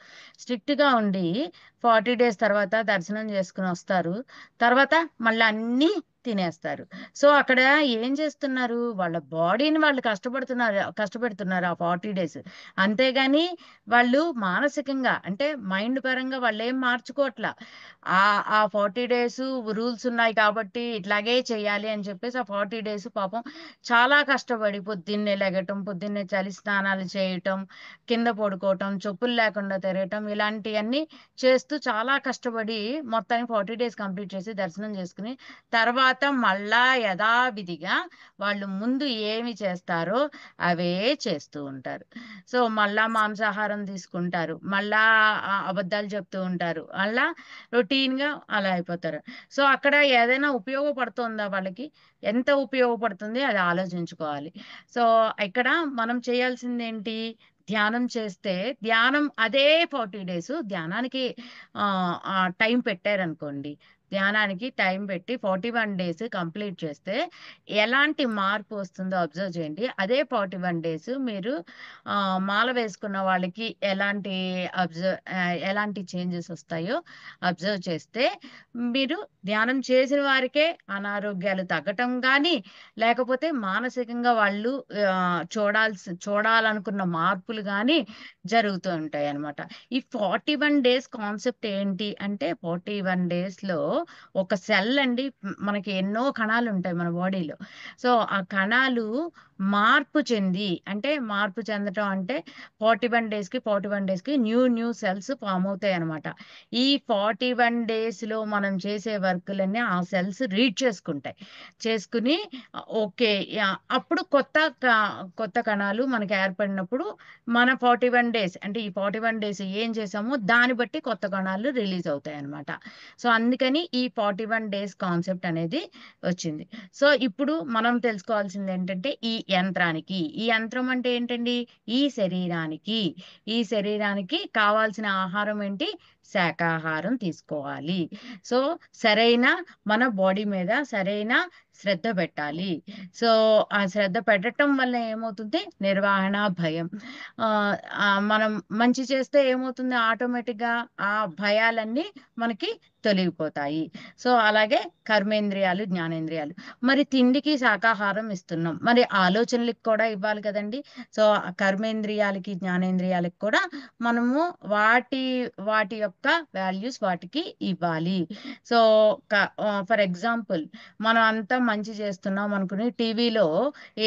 స్ట్రిక్ట్గా ఉండి 40 days తర్వాత దర్శనం చేసుకుని వస్తారు. తర్వాత మళ్ళీ అన్నీ తినేస్తారు. సో అక్కడ ఏం చేస్తున్నారు, వాళ్ళ బాడీని వాళ్ళు కష్టపెడుతున్నారు ఆ 40 days. అంతేగాని వాళ్ళు మానసికంగా అంటే మైండ్ పరంగా వాళ్ళు ఏం మార్చుకోవట్లా. ఆ 40 days రూల్స్ ఉన్నాయి కాబట్టి ఇట్లాగే చేయాలి అని చెప్పేసి ఆ 40 days పాపం చాలా కష్టపడి పొద్దున్నే లెగటం, పొద్దున్నే చలి స్నానాలు చేయటం, కింద పడుకోవటం, చెప్పులు లేకుండా తిరగటం, ఇలాంటివన్నీ చేస్తూ చాలా కష్టపడి మొత్తానికి 40 days కంప్లీట్ చేసి దర్శనం చేసుకుని తర్వాత మళ్ళా యథావిధిగా వాళ్ళు ముందు ఏమి చేస్తారో అవే చేస్తూ ఉంటారు. సో మళ్ళా మాంసాహారం తీసుకుంటారు, మళ్ళా అబద్ధాలు చెప్తూ ఉంటారు, అలా రొటీన్గా అలా అయిపోతారు. సో అక్కడ ఏదైనా ఉపయోగపడుతుందా వాళ్ళకి, ఎంత ఉపయోగపడుతుంది అది ఆలోచించుకోవాలి. సో ఇక్కడ మనం చేయాల్సింది ఏంటి, ధ్యానం చేస్తే ధ్యానం అదే 40 days ధ్యానానికి టైం పెట్టారనుకోండి, ధ్యానానికి టైం పెట్టి 41 days కంప్లీట్ చేస్తే ఎలాంటి మార్పు వస్తుందో అబ్జర్వ్ చేయండి. అదే 41 days మీరు మాల వేసుకున్న వాళ్ళకి ఎలాంటి చేంజెస్ వస్తాయో అబ్జర్వ్ చేస్తే, మీరు ధ్యానం చేసిన వారికే అనారోగ్యాలు తగ్గటం కానీ, లేకపోతే మానసికంగా వాళ్ళు చూడాలనుకున్న మార్పులు కానీ జరుగుతూ ఉంటాయి అన్నమాట. ఈ 41 days కాన్సెప్ట్ ఏంటి అంటే, 41 daysలో ఒక సెల్ అండి, మనకి ఎన్నో కణాలు ఉంటాయి మన బాడీలో. సో ఆ కణాలు మార్పు చెందటం అంటే 41 daysకి న్యూ సెల్స్ ఫామ్ అవుతాయి అనమాట. ఈ 41 daysలో మనం చేసే వర్కులన్నీ ఆ సెల్స్ రీడ్ చేసుకుని ఓకే, అప్పుడు కొత్త కణాలు మనకి ఏర్పడినప్పుడు మన 41 days అంటే ఈ 41 days ఏం చేసామో దాన్ని బట్టి కొత్త కణాలు రిలీజ్ అవుతాయి అనమాట. సో అందుకని ఈ 41 days కాన్సెప్ట్ అనేది వచ్చింది. సో ఇప్పుడు మనం తెలుసుకోవాల్సింది ఏంటంటే, ఈ యంత్రం అంటే ఏంటండి, ఈ శరీరానికి కావాల్సిన ఆహారం ఏంటి, శాకాహారం తీసుకోవాలి. సో సరైన మన బాడీ మీద సరైన శ్రద్ధ పెట్టాలి. సో ఆ శ్రద్ధ పెట్టడం వల్ల ఏమవుతుంది, నిర్వహణ భయం. మనం మంచి చేస్తే ఏమవుతుంది, ఆటోమేటిక్గా ఆ భయాలన్నీ మనకి తొలగిపోతాయి. సో అలాగే కర్మేంద్రియాలు, జ్ఞానేంద్రియాలు. మరి తిండికి శాకాహారం ఇస్తున్నాం, మరి ఆలోచనలకు కూడా ఇవ్వాలి కదండి. సో కర్మేంద్రియాలకి, జ్ఞానేంద్రియాలకి కూడా మనము వాటి యొక్క వాల్యూస్ వాటికి ఇవ్వాలి. సో ఫర్ ఎగ్జాంపుల్, మనం అంతా మంచి చేస్తున్నాం అనుకుని టీవీలో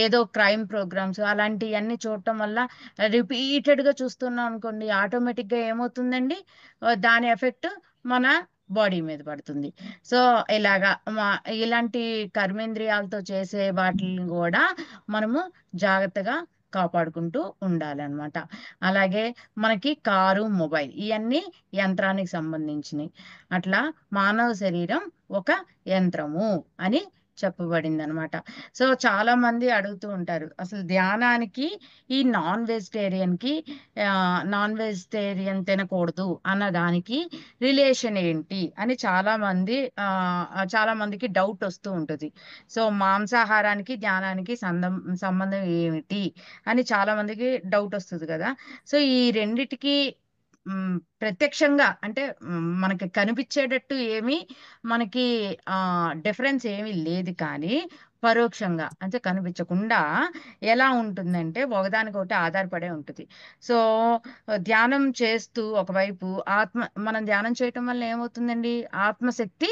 ఏదో క్రైమ్ ప్రోగ్రామ్స్ అలాంటివన్నీ చూడటం వల్ల రిపీటెడ్గా చూస్తున్నాం అనుకోండి, ఆటోమేటిక్గా ఏమవుతుందండి, దాని ఎఫెక్ట్ మన బాడీ మీద పడుతుంది. సో ఇలాగా ఇలాంటి కర్మేంద్రియాలతో చేసే వాటిని కూడా మనము జాగ్రత్తగా కాపాడుకుంటూ ఉండాలన్నమాట. అలాగే మనకి కారు, మొబైల్ ఇవన్నీ యంత్రానికి సంబంధించినవి. అట్లా మానవ శరీరం ఒక యంత్రము అని చెప్పబడింది అనమాట. సో చాలా మంది అడుగుతూ ఉంటారు, అసలు ధ్యానానికి ఈ నాన్ వెజిటేరియన్ తినకూడదు అన్న దానికి రిలేషన్ ఏంటి అని చాలా మందికి డౌట్ వస్తూ ఉంటుంది. సో మాంసాహారానికి ధ్యానానికి సంబంధం ఏమిటి అని చాలా మందికి డౌట్ వస్తుంది కదా. సో ఈ రెండిటికి ప్రత్యక్షంగా అంటే మనకి కనిపించేటట్టు ఏమీ మనకి డిఫరెన్స్ ఏమీ లేదు, కానీ పరోక్షంగా అంటే కనిపించకుండా ఎలా ఉంటుందంటే ఒకదానికొకటి ఆధారపడే ఉంటుంది. సో ధ్యానం చేస్తూ ఒకవైపు మనం ధ్యానం చేయటం వల్ల ఏమవుతుందండి, ఆత్మశక్తి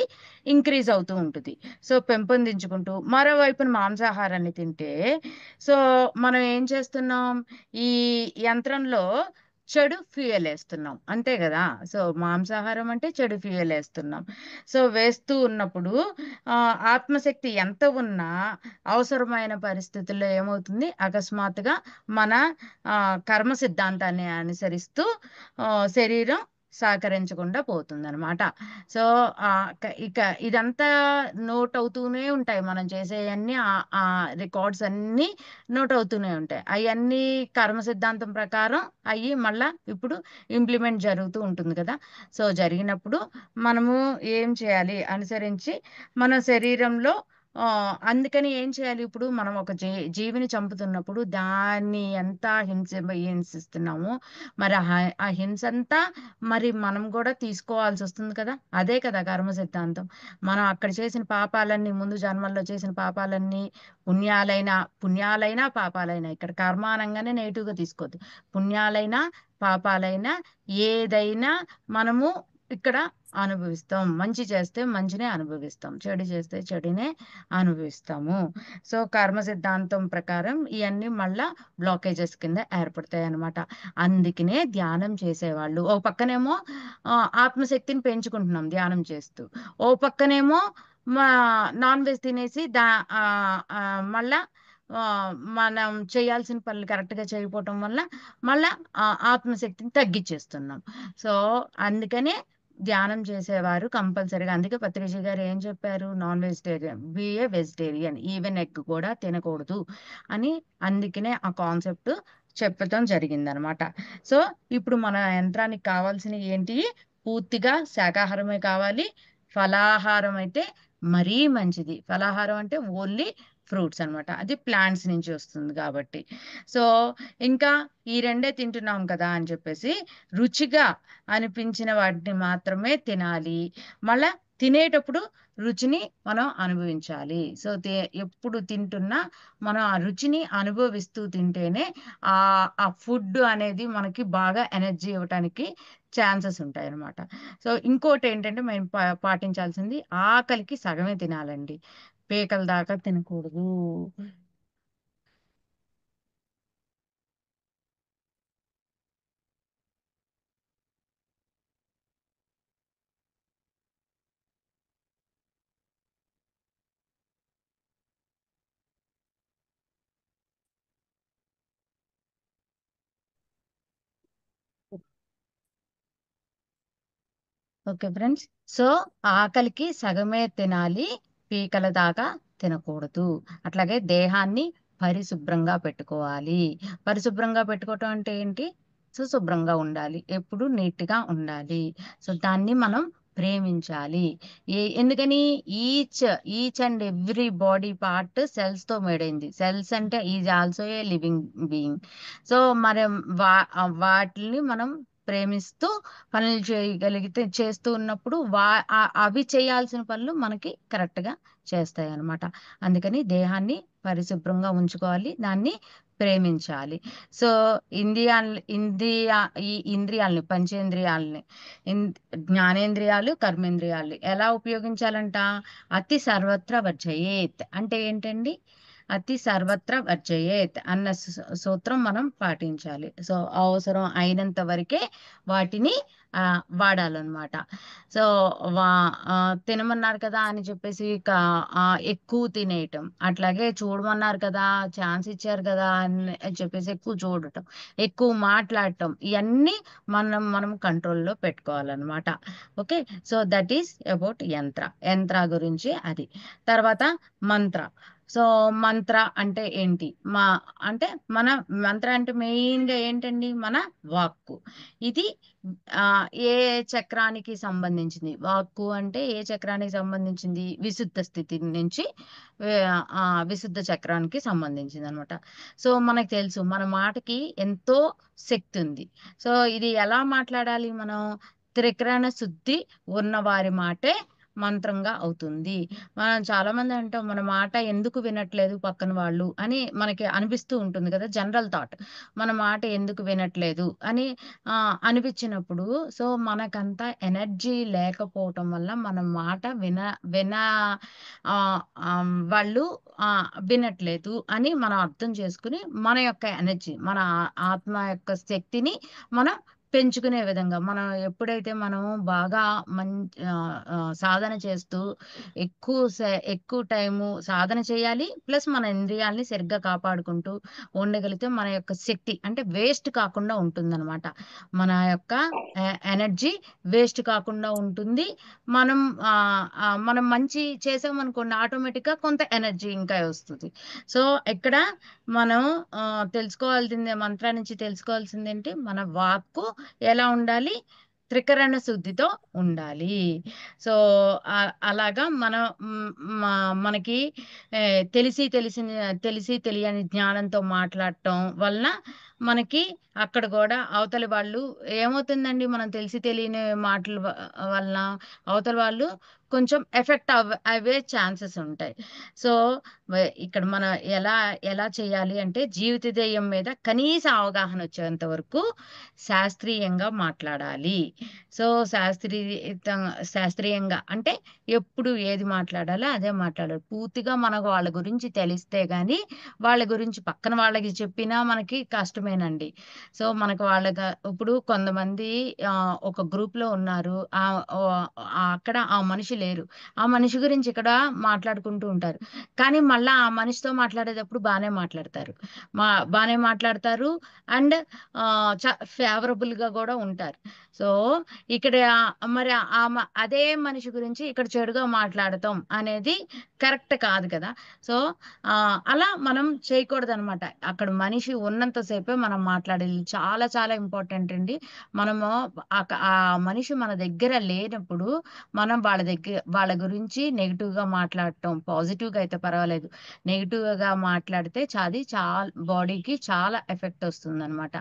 ఇంక్రీజ్ అవుతూ ఉంటుంది. సో పెంపొందించుకుంటూ మరోవైపున మాంసాహారాన్ని తింటే సో మనం ఏం చేస్తున్నాం, ఈ యంత్రంలో చెడు ఫ్యూయల్ వేస్తున్నాం, అంతే కదా. సో మాంసాహారం అంటే చెడు ఫ్యూయల్ వేస్తున్నాం. సో వేస్తూ ఉన్నప్పుడు ఆత్మశక్తి ఎంత ఉన్నా అవసరమైన పరిస్థితుల్లో ఏమవుతుంది, అకస్మాత్తుగా మన కర్మ సిద్ధాంతాన్ని అనుసరిస్తూ శరీరం సహకరించకుండా పోతుందన్నమాట. సో ఇక ఇదంతా నోట్ అవుతూనే ఉంటాయి, మనం చేసేవన్నీ ఆ రికార్డ్స్ అన్నీ నోట్ అవుతూనే ఉంటాయి. అవన్నీ కర్మ సిద్ధాంతం ప్రకారం అవి మళ్ళా ఇప్పుడు ఇంప్లిమెంట్ జరుగుతూ ఉంటుంది కదా. సో జరిగినప్పుడు మనము ఏం చేయాలి, అనుసరించి మన శరీరంలో అందుకని ఏం చేయాలి, ఇప్పుడు మనం ఒక జీవిని చంపుతున్నప్పుడు దాన్ని ఎంత హింసిస్తున్నామో మరి ఆ హింస అంతా మరి మనం కూడా తీసుకోవాల్సి వస్తుంది కదా. అదే కదా కర్మ సిద్ధాంతం. మనం అక్కడ చేసిన పాపాలన్నీ, ముందు జన్మల్లో చేసిన పాపాలన్నీ పుణ్యాలైనా పాపాలైనా, ఇక్కడ కర్మ అనగానే నెగిటివ్గా తీసుకోవద్దు, పుణ్యాలైనా పాపాలైనా ఏదైనా మనము ఇక్కడ అనుభవిస్తాం. మంచి చేస్తే మంచినే అనుభవిస్తాం, చెడు చేస్తే చెడునే అనుభవిస్తాము. సో కర్మ సిద్ధాంతం ప్రకారం ఇవన్నీ మళ్ళా బ్లాకేజెస్ కింద ఏర్పడతాయి అన్నమాట. అందుకనే ధ్యానం చేసేవాళ్ళు ఓ పక్కనేమో ఆత్మశక్తిని పెంచుకుంటున్నాం ధ్యానం చేస్తూ, ఓ పక్కనేమో నాన్ వెజ్ తినేసి మళ్ళా మనం చేయాల్సిన పనులు కరెక్ట్గా చేయకపోవటం వల్ల మళ్ళా ఆత్మశక్తిని తగ్గించేస్తున్నాం. సో అందుకనే ధ్యానం చేసేవారు కంపల్సరీగా, అందుకే పత్రిజీ గారు ఏం చెప్పారు, నాన్ వెజిటేరియన్ బి ఏ వెజిటేరియన్, ఈవెన్ ఎగ్ కూడా తినకూడదు అని. అందుకనే ఆ కాన్సెప్ట్ చెప్పడం జరిగిందనమాట. సో ఇప్పుడు మన యంత్రానికి కావాల్సినవి ఏంటి, పూర్తిగా శాకాహారమే కావాలి. ఫలాహారం అయితే మరీ మంచిది. ఫలాహారం అంటే ఓన్లీ ఫ్రూట్స్ అనమాట, అది ప్లాంట్స్ నుంచి వస్తుంది కాబట్టి. సో ఇంకా ఈ రెండే తింటున్నాం కదా అని చెప్పేసి రుచిగా అనిపించిన వాటిని మాత్రమే తినాలి. మళ్ళా తినేటప్పుడు రుచిని మనం అనుభవించాలి. సో ఎప్పుడు తింటున్నా మనం ఆ రుచిని అనుభవిస్తూ తింటేనే ఆ ఫుడ్ అనేది మనకి బాగా ఎనర్జీ ఇవ్వటానికి ఛాన్సెస్ ఉంటాయి అన్నమాట. సో ఇంకోటి ఏంటంటే మేము పాటించాల్సింది, ఆకలికి సగమే తినాలండి, పేకల దాకా తినకూడదు. ఓకే ఫ్రెండ్స్, సో ఆకలికి సగమే తినాలి, పీకల దాకా తినకూడదు. అట్లాగే దేహాన్ని పరిశుభ్రంగా పెట్టుకోవాలి. పరిశుభ్రంగా పెట్టుకోవటం అంటే ఏంటి, సుశుభ్రంగా ఉండాలి, ఎప్పుడు నీట్గా ఉండాలి. సో దాన్ని మనం ప్రేమించాలి. ఎందుకని, each and every body part cells తో మేడ్ అయింది. సెల్స్ అంటే is also a living being. So మరి వాటిని మనం ప్రేమిస్తూ పనులు చేస్తూ ఉన్నప్పుడు అవి చేయాల్సిన పనులు మనకి కరెక్ట్ గా చేస్తాయి అన్నమాట. అందుకని దేహాన్ని పరిశుభ్రంగా ఉంచుకోవాలి, దాన్ని ప్రేమించాలి. సో ఈ ఇంద్రియాలని, పంచేంద్రియాలని, జ్ఞానేంద్రియాలు, కర్మేంద్రియాలు ఎలా ఉపయోగించాలంట, అతి సర్వత్ర వర్జయేత్ అంటే ఏంటండి, అతి సర్వత్ర వర్జయేత్ అన్న సూత్రం మనం పాటించాలి. సో అవసరం అయినంత వరకే వాటిని వాడాలన్నమాట. సో తినమన్నారు కదా అని చెప్పేసి ఎక్కువ తినేయటం, అట్లాగే చూడమన్నారు కదా, ఛాన్స్ ఇచ్చారు కదా అని చెప్పేసి ఎక్కువ చూడటం, ఎక్కువ మాట్లాడటం, ఇవన్నీ మనం కంట్రోల్లో పెట్టుకోవాలన్నమాట. Okay, so that is about యంత్ర గురించి అది. తర్వాత మంత్ర. సో మంత్ర అంటే ఏంటి? అంటే మన మంత్ర అంటే మెయిన్గా ఏంటండి? మన వాక్కు. ఇది ఏ చక్రానికి సంబంధించింది? వాక్కు అంటే ఏ చక్రానికి సంబంధించింది? విశుద్ధ స్థితి నుంచి విశుద్ధ చక్రానికి సంబంధించింది అనమాట. సో మనకు తెలుసు మన మాటకి ఎంతో శక్తి ఉంది. సో ఇది ఎలా మాట్లాడాలి? మనం త్రికరణ శుద్ధి ఉన్న వారి మాటే మంత్రంగా అవుతుంది. మనం చాలా మంది అంటాం మన మాట ఎందుకు వినట్లేదు పక్కన వాళ్ళు అని మనకి అనిపిస్తూ ఉంటుంది కదా, జనరల్ థాట్. మన మాట ఎందుకు వినట్లేదు అని అనిపించినప్పుడు, సో మనకంత ఎనర్జీ లేకపోవటం వల్ల మన మాట వాళ్ళు వినట్లేదు అని మనం అర్థం చేసుకుని మన యొక్క ఎనర్జీ, మన ఆత్మ యొక్క శక్తిని మనం పెంచుకునే విధంగా, మనం ఎప్పుడైతే మనం బాగా సాధన చేస్తూ ఎక్కువ టైము సాధన చేయాలి, ప్లస్ మన ఇంద్రియాల్ని సరిగ్గా కాపాడుకుంటూ ఉండగలిగితే మన యొక్క శక్తి అంటే వేస్ట్ కాకుండా ఉంటుందన్నమాట. మన యొక్క ఎనర్జీ వేస్ట్ కాకుండా ఉంటుంది. మనం మంచి చేసామనుకోండి, ఆటోమేటిక్గా కొంత ఎనర్జీ ఇంకా వస్తుంది. సో ఇక్కడ మనం తెలుసుకోవాల్సిందే, మంత్రా నుంచి తెలుసుకోవాల్సింది ఏంటి? మన వాక్కు ఎలా ఉండాలి? త్రికరణ శుద్ధితో ఉండాలి. సో అలాగా మనకి తెలిసి తెలియని జ్ఞానంతో మాట్లాడటం వలన మనకి అక్కడ కూడా అవతలి వాళ్ళు ఏమవుతుందండి, మనం తెలిసి తెలియని మాటల వలన అవతలి వాళ్ళు కొంచెం ఎఫెక్ట్ అవే ఛాన్సెస్ ఉంటాయి. సో ఇక్కడ మనం ఎలా చేయాలి అంటే, జీవిత ధ్యేయం మీద కనీస అవగాహన వచ్చేంత వరకు శాస్త్రీయంగా మాట్లాడాలి. సో శాస్త్రీయంగా అంటే ఎప్పుడు ఏది మాట్లాడాలో అదే మాట్లాడాలి. పూర్తిగా మనకు వాళ్ళ గురించి తెలిస్తే గానీ వాళ్ళ గురించి పక్కన వాళ్ళకి చెప్పినా మనకి కష్టమేనండి. సో మనకు ఇప్పుడు కొంతమంది ఒక గ్రూప్ లో ఉన్నారు, అక్కడ ఆ మనిషి లేరు, ఆ మనిషి గురించి ఇక్కడ మాట్లాడుకుంటూ ఉంటారు. కానీ మళ్ళా ఆ మనిషితో మాట్లాడేటప్పుడు బాగానే మాట్లాడతారు అండ్ ఫేవరబుల్ గా కూడా ఉంటారు. సో ఇక్కడ మరి అదే మనిషి గురించి ఇక్కడ చెడుగా మాట్లాడతాం అనేది కరెక్ట్ కాదు కదా. సో అలా మనం చేయకూడదు అనమాట. అక్కడ మనిషి ఉన్నంతసేపే మనం మాట్లాడేది చాలా చాలా ఇంపార్టెంట్ అండి. మనము ఆ మనిషి మన దగ్గర లేనప్పుడు మనం వాళ్ళ గురించి నెగిటివ్ గా మాట్లాడటం, పాజిటివ్ గా అయితే పర్వాలేదు, నెగిటివ్ గా మాట్లాడితే చాలా బాడీకి చాలా ఎఫెక్ట్ వస్తుంది అనమాట.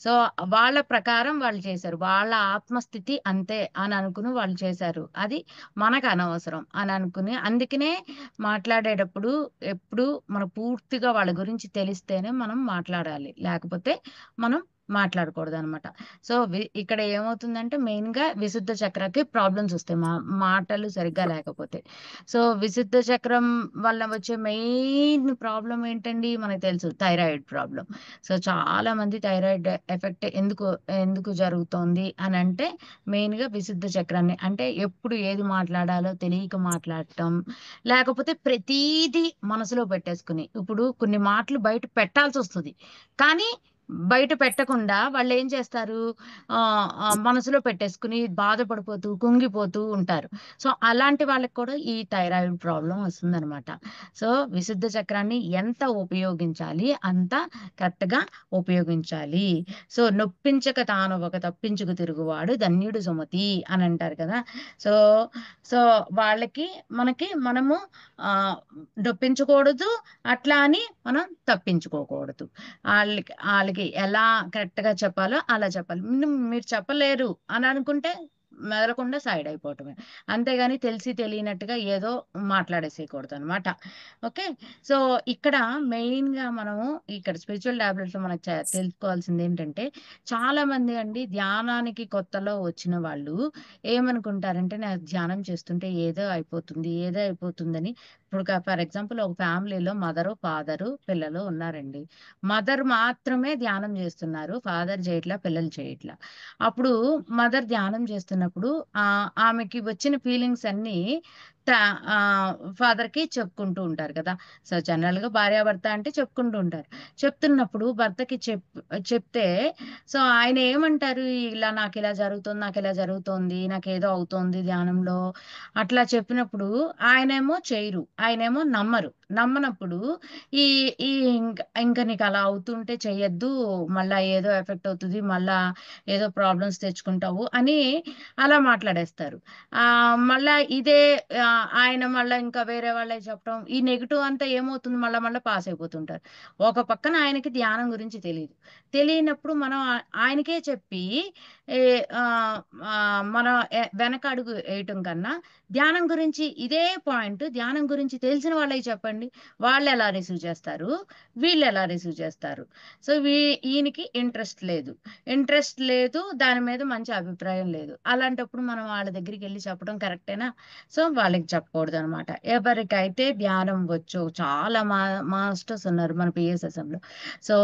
సో వాళ్ళ ప్రకారం వాళ్ళు చేశారు, వాళ్ళ ఆత్మస్థితి అంతే అని అనుకుని వాళ్ళు చేశారు, అది మనకు అనవసరం అని అనుకుని, అందుకనే మాట్లాడేటప్పుడు ఎప్పుడు మన పూర్తిగా వాళ్ళ గురించి తెలిస్తేనే మనం మాట్లాడాలి, లేకపోతే మనం మాట్లాడకూడదు అనమాట. సో ఇక్కడ ఏమవుతుందంటే మెయిన్ గా విశుద్ధ చక్రకి ప్రాబ్లమ్స్ వస్తాయి మాటలు సరిగ్గా లేకపోతే. సో విశుద్ధ చక్రం వల్ల వచ్చే మెయిన్ ప్రాబ్లం ఏంటండి? మనకు తెలుసు, థైరాయిడ్ ప్రాబ్లం. సో చాలా మంది థైరాయిడ్ ఎఫెక్ట్ ఎందుకు జరుగుతోంది అని అంటే మెయిన్ గా విశుద్ధ చక్రాన్ని, అంటే ఎప్పుడు ఏది మాట్లాడాలో తెలియక మాట్లాడటం, లేకపోతే ప్రతీది మనసులో పెట్టేసుకుని, ఇప్పుడు కొన్ని మాటలు బయట పెట్టాల్సి వస్తుంది కానీ బయట పెట్టకుండా వాళ్ళు ఏం చేస్తారు, మనసులో పెట్టేసుకుని బాధపడిపోతూ కుంగిపోతూ ఉంటారు. సో అలాంటి వాళ్ళకి కూడా ఈ థైరాయిడ్ ప్రాబ్లం వస్తుందన్నమాట. సో విశుద్ధ చక్రాన్ని ఎంత ఉపయోగించాలి అంత కరెక్ట్ గా ఉపయోగించాలి. సో నొప్పించక తాను ఒక తప్పించుకు తిరుగువాడు ధన్యుడు సుమతి అని అంటారు కదా. సో సో మనము నొప్పించకూడదు, అట్లా అని మనం తప్పించుకోకూడదు. వాళ్ళకి ఎలా కరెక్ట్ గా చెప్పాలో అలా చెప్పాలి. మీరు చెప్పలేరు అని అనుకుంటే మెదలకుండా సైడ్ అయిపోవటమే, అంతేగాని తెలిసి తెలియనట్టుగా ఏదో మాట్లాడేసేయకూడదు అనమాట. ఓకే, సో ఇక్కడ మెయిన్ గా మనము ఇక్కడ స్పిరిచువల్ టాబ్లెట్స్ లో మనకు తెలుసుకోవాల్సింది ఏంటంటే, చాలా మంది అండి ధ్యానానికి కొత్తలో వచ్చిన వాళ్ళు ఏమనుకుంటారంటే, నాకు ధ్యానం చేస్తుంటే ఏదో అయిపోతుందని ఇప్పుడు ఫర్ ఎగ్జాంపుల్ ఒక ఫ్యామిలీలో మదరు ఫాదరు పిల్లలు ఉన్నారండి. మదర్ మాత్రమే ధ్యానం చేస్తున్నారు, ఫాదర్ చేయట్లా, పిల్లలు చేయట్లా. అప్పుడు మదర్ ధ్యానం చేస్తున్నప్పుడు ఆమెకి వచ్చిన ఫీలింగ్స్ అన్నీ ఫాదర్కి చెప్పుకుంటూ ఉంటారు కదా. సో జనరల్గా భార్యాభర్త అంటే చెప్పుకుంటూ ఉంటారు. చెప్తున్నప్పుడు భర్తకి చెప్తే సో ఆయన ఏమంటారు, ఇలా నాకు ఇలా జరుగుతుంది, నాకు ఇలా జరుగుతోంది, నాకు ఏదో అవుతోంది ధ్యానంలో అట్లా చెప్పినప్పుడు ఆయనేమో చేయరు, ఆయనేమో నమ్మనప్పుడు ఈ ఈ ఇంకా నీకు అలా అవుతుంటే చెయ్యొద్దు, మళ్ళా ఏదో ఎఫెక్ట్ అవుతుంది, మళ్ళా ఏదో ప్రాబ్లమ్స్ తెచ్చుకుంటావు అని అలా మాట్లాడేస్తారు. మళ్ళా ఇదే ఆయన మళ్ళీ ఇంకా వేరే వాళ్ళే చెప్పడం, ఈ నెగిటివ్ అంతా ఏమవుతుంది, మళ్ళీ పాస్ అయిపోతుంటారు. ఒక పక్కన ఆయనకి ధ్యానం గురించి తెలియనప్పుడు మనం ఆయనకే చెప్పి మనం వెనక అడుగు వేయటం కన్నా ధ్యానం గురించి ఇదే పాయింట్ ధ్యానం గురించి తెలిసిన వాళ్ళకి చెప్పండి, వాళ్ళు ఎలా రిసీవ్ చేస్తారు, వీళ్ళు ఎలా రిసీవ్ చేస్తారు. సో ఈయనకి ఇంట్రెస్ట్ లేదు, దాని మీద మంచి అభిప్రాయం లేదు. అలాంటప్పుడు మనం వాళ్ళ దగ్గరికి వెళ్ళి చెప్పడం కరెక్టేనా? సో వాళ్ళకి చెప్పకూడదు అనమాట. ఎవరికైతే ధ్యానం వచ్చో, చాలా మాస్టర్స్ ఉన్నారు మన పిఎస్ఎస్ఎంలో. సో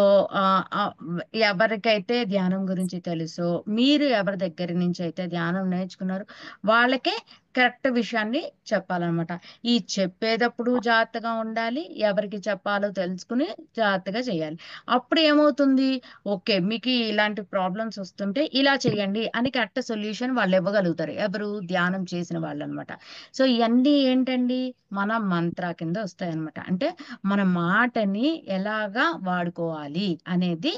ఎవరికైతే ధ్యానం గురించి తెలుసో, మీరు ఎవరి దగ్గర నుంచి అయితే ధ్యానం నేర్చుకున్నారో వాళ్ళకే కరెక్ట్ విషయాన్ని చెప్పాలన్నమాట. ఈ చెప్పేటప్పుడు జాగ్రత్తగా ఉండాలి, ఎవరికి చెప్పాలో తెలుసుకుని జాగ్రత్తగా చేయాలి. అప్పుడు ఏమవుతుంది, ఓకే మీకు ఇలాంటి ప్రాబ్లమ్స్ వస్తుంటే ఇలా చేయండి అని కరెక్ట్ సొల్యూషన్ వాళ్ళు ఇవ్వగలుగుతారు, ఎవరు ధ్యానం చేసిన వాళ్ళు అనమాట. సో ఇవన్నీ ఏంటండి, మన మంత్ర కింద వస్తాయన్నమాట. అంటే మన మాటని ఎలాగా వాడుకోవాలి అనేది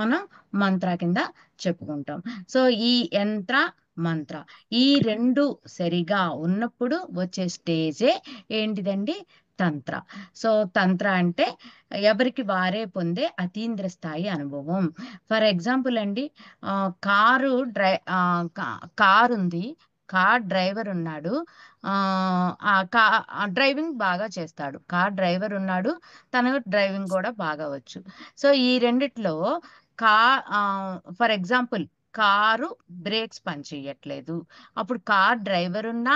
మనం మంత్ర కింద చెప్పుకుంటాం. సో ఈ యంత్ర మంత్ర ఈ రెండు సరిగా ఉన్నప్పుడు వచ్చే స్టేజే ఏంటిదండి, తంత్ర. సో తంత్ర అంటే ఎవరికి వారే పొందే అతీంద్ర స్థాయి అనుభవం. ఫర్ ఎగ్జాంపుల్ అండి, కారు ఉంది, కార్ డ్రైవర్ ఉన్నాడు, డ్రైవింగ్ బాగా చేస్తాడు, కార్ డ్రైవర్ ఉన్నాడు, తను డ్రైవింగ్ కూడా బాగా వచ్చు. సో ఈ రెండిట్లో ఫర్ ఎగ్జాంపుల్ కారు బ్రేక్స్ పనిచేయట్లేదు, అప్పుడు కార్ డ్రైవర్ ఉన్నా,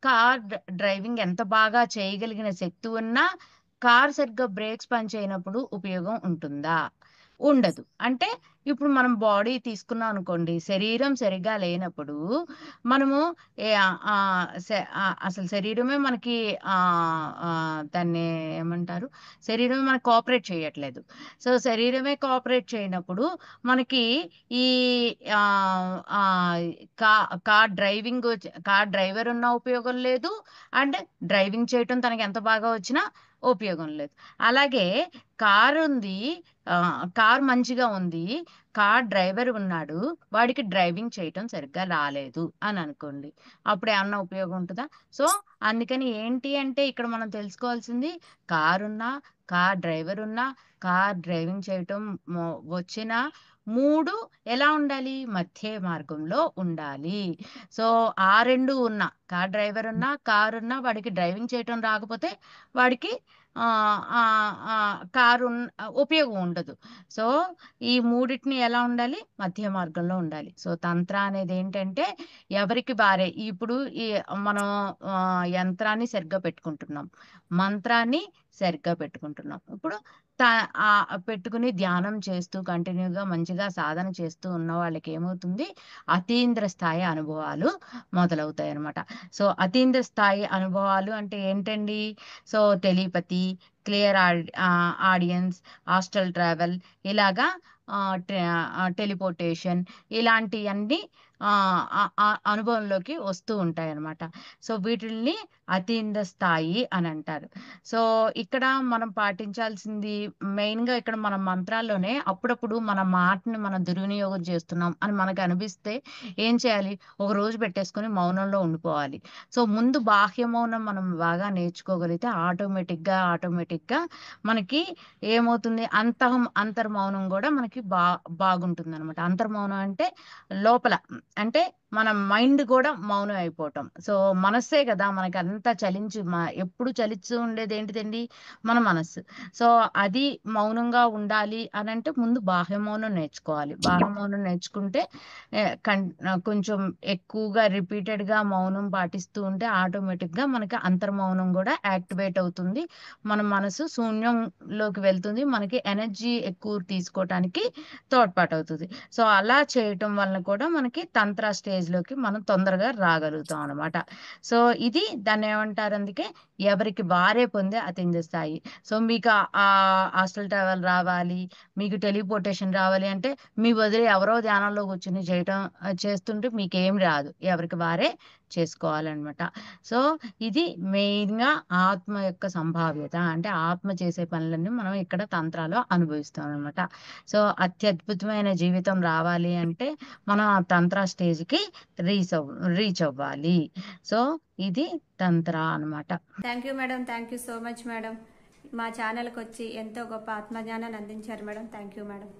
కార్ డ్రైవింగ్ ఎంత బాగా చేయగలిగిన శక్తి ఉన్నా కార్ సరిగ్గా బ్రేక్స్ పనిచేయనప్పుడు ఉపయోగం ఉంటుందా? ఉండదు. అంటే ఇప్పుడు మనం బాడీ తీసుకున్నాం అనుకోండి, శరీరం సరిగా లేనప్పుడు మనము అసలు శరీరమే మనకి దాన్ని ఏమంటారు, శరీరమే మనకు కోఆపరేట్ చేయట్లేదు. సో శరీరమే కోఆపరేట్ చేయనప్పుడు మనకి ఈ కార్ డ్రైవర్ ఉన్న ఉపయోగం లేదు, అండ్ డ్రైవింగ్ చేయటం తనకి ఎంత బాగా వచ్చినా ఉపయోగం లేదు. అలాగే కార్ మంచిగా ఉంది, కార్ డ్రైవర్ ఉన్నాడు, వాడికి డ్రైవింగ్ చేయటం సరిగ్గా రాలేదు అని అనుకోండి, అప్పుడు ఏమన్నా ఉపయోగం ఉంటుందా? సో అందుకని ఏంటి అంటే ఇక్కడ మనం తెలుసుకోవాల్సింది, కార్ డ్రైవర్ ఉన్నా, కార్ డ్రైవింగ్ చేయటం వచ్చిన మూడు ఎలా ఉండాలి, మధ్య మార్గంలో ఉండాలి. సో రెండు ఉన్నా, కార్ డ్రైవర్ ఉన్నా, కారు ఉన్నా, వాడికి డ్రైవింగ్ చేయటం రాకపోతే వాడికి కారు ఉపయోగం ఉండదు. సో ఈ మూడింటిని ఎలా ఉండాలి, మధ్య మార్గంలో ఉండాలి. సో తంత్ర అనేది ఏంటంటే ఎవరికి వారే, ఇప్పుడు మనం యంత్రాన్ని సరిగ్గా పెట్టుకుంటున్నాం, మంత్రాన్ని సరిగ్గా పెట్టుకుంటున్నాం. ఇప్పుడు పెట్టుకుని ధ్యానం చేస్తూ కంటిన్యూగా మంచిగా సాధన చేస్తూ ఉన్న వాళ్ళకి ఏమవుతుంది, అతీంద్ర స్థాయి అనుభవాలు మొదలవుతాయి అన్నమాట. సో అతీంద్ర స్థాయి అనుభవాలు అంటే ఏంటండి, so telepathy, clear audience, astral travel, ఇలాగా టెలిపోర్టేషన్, ఇలాంటివన్నీ అనుభవంలోకి వస్తూ ఉంటాయి అన్నమాట. సో వీటిల్ని అతీంద్ర స్థాయి అని అంటారు. సో ఇక్కడ మనం పాటించాల్సింది మెయిన్గా, ఇక్కడ మన మంత్రాల్లోనే అప్పుడప్పుడు మన మాటని మనం దుర్వినియోగం చేస్తున్నాం అని మనకు అనిపిస్తే ఏం చేయాలి, ఒక రోజు పెట్టేసుకొని మౌనంలో ఉండిపోవాలి. సో ముందు బాహ్య మౌనం మనం బాగా నేర్చుకోగలిగితే ఆటోమేటిక్గా మనకి ఏమవుతుంది, అంతర్మౌనం కూడా మనకి బాగుంటుంది అనమాట. అంతర్మౌనం అంటే లోపల, అంటే మన మైండ్ కూడా మౌనం అయిపోవటం. సో మనస్సే కదా మనకి అంతా ఎప్పుడు చలిస్తూ ఉండేది ఏంటిదండి, మన మనస్సు. సో అది మౌనంగా ఉండాలి అని అంటే ముందు బాహ్య మౌనం నేర్చుకోవాలి. బాహ్య మౌనం నేర్చుకుంటే కొంచెం ఎక్కువగా రిపీటెడ్గా మౌనం పాటిస్తూ ఉంటే ఆటోమేటిక్గా మనకి అంతర్మౌనం కూడా యాక్టివేట్ అవుతుంది. మన మనసు శూన్యంలోకి వెళ్తుంది, మనకి ఎనర్జీ ఎక్కువ తీసుకోవటానికి తోడ్పాటు అవుతుంది. సో అలా చేయటం వలన కూడా మనకి తంత్ర స్టేజ్లోకి మనం తొందరగా రాగలుగుతాం అనమాట. సో ఇది దాన్ని ఏమంటారు, అందుకే ఎవరికి వారే పొందే అతింద్ర స్థాయి. సో మీకు ఆ హాస్టల్ ట్రావెల్ రావాలి, మీకు టెలిపోర్టేషన్ రావాలి అంటే మీ వదిలి ఎవరో ధ్యానంలో కూర్చుని చేస్తుంటే మీకేం రాదు, ఎవరికి వారే చేసుకోవాలన్నమాట. సో ఇది మెయిన్గా ఆత్మ యొక్క సంభావ్యత, అంటే ఆత్మ చేసే పనులన్నీ మనం ఇక్కడ తంత్రాలో అనుభవిస్తాం అనమాట. సో అత్యద్భుతమైన జీవితం రావాలి అంటే మనం ఆ తంత్ర స్టేజ్కి రీచ్ అవ్వాలి. సో ఇది తంత్ర అనమాట. Thank you madam, thank you so much madam. మా ఛానల్కి వచ్చి ఎంతో గొప్ప ఆత్మజ్ఞానాన్ని అందించారు మేడం. Thank you madam.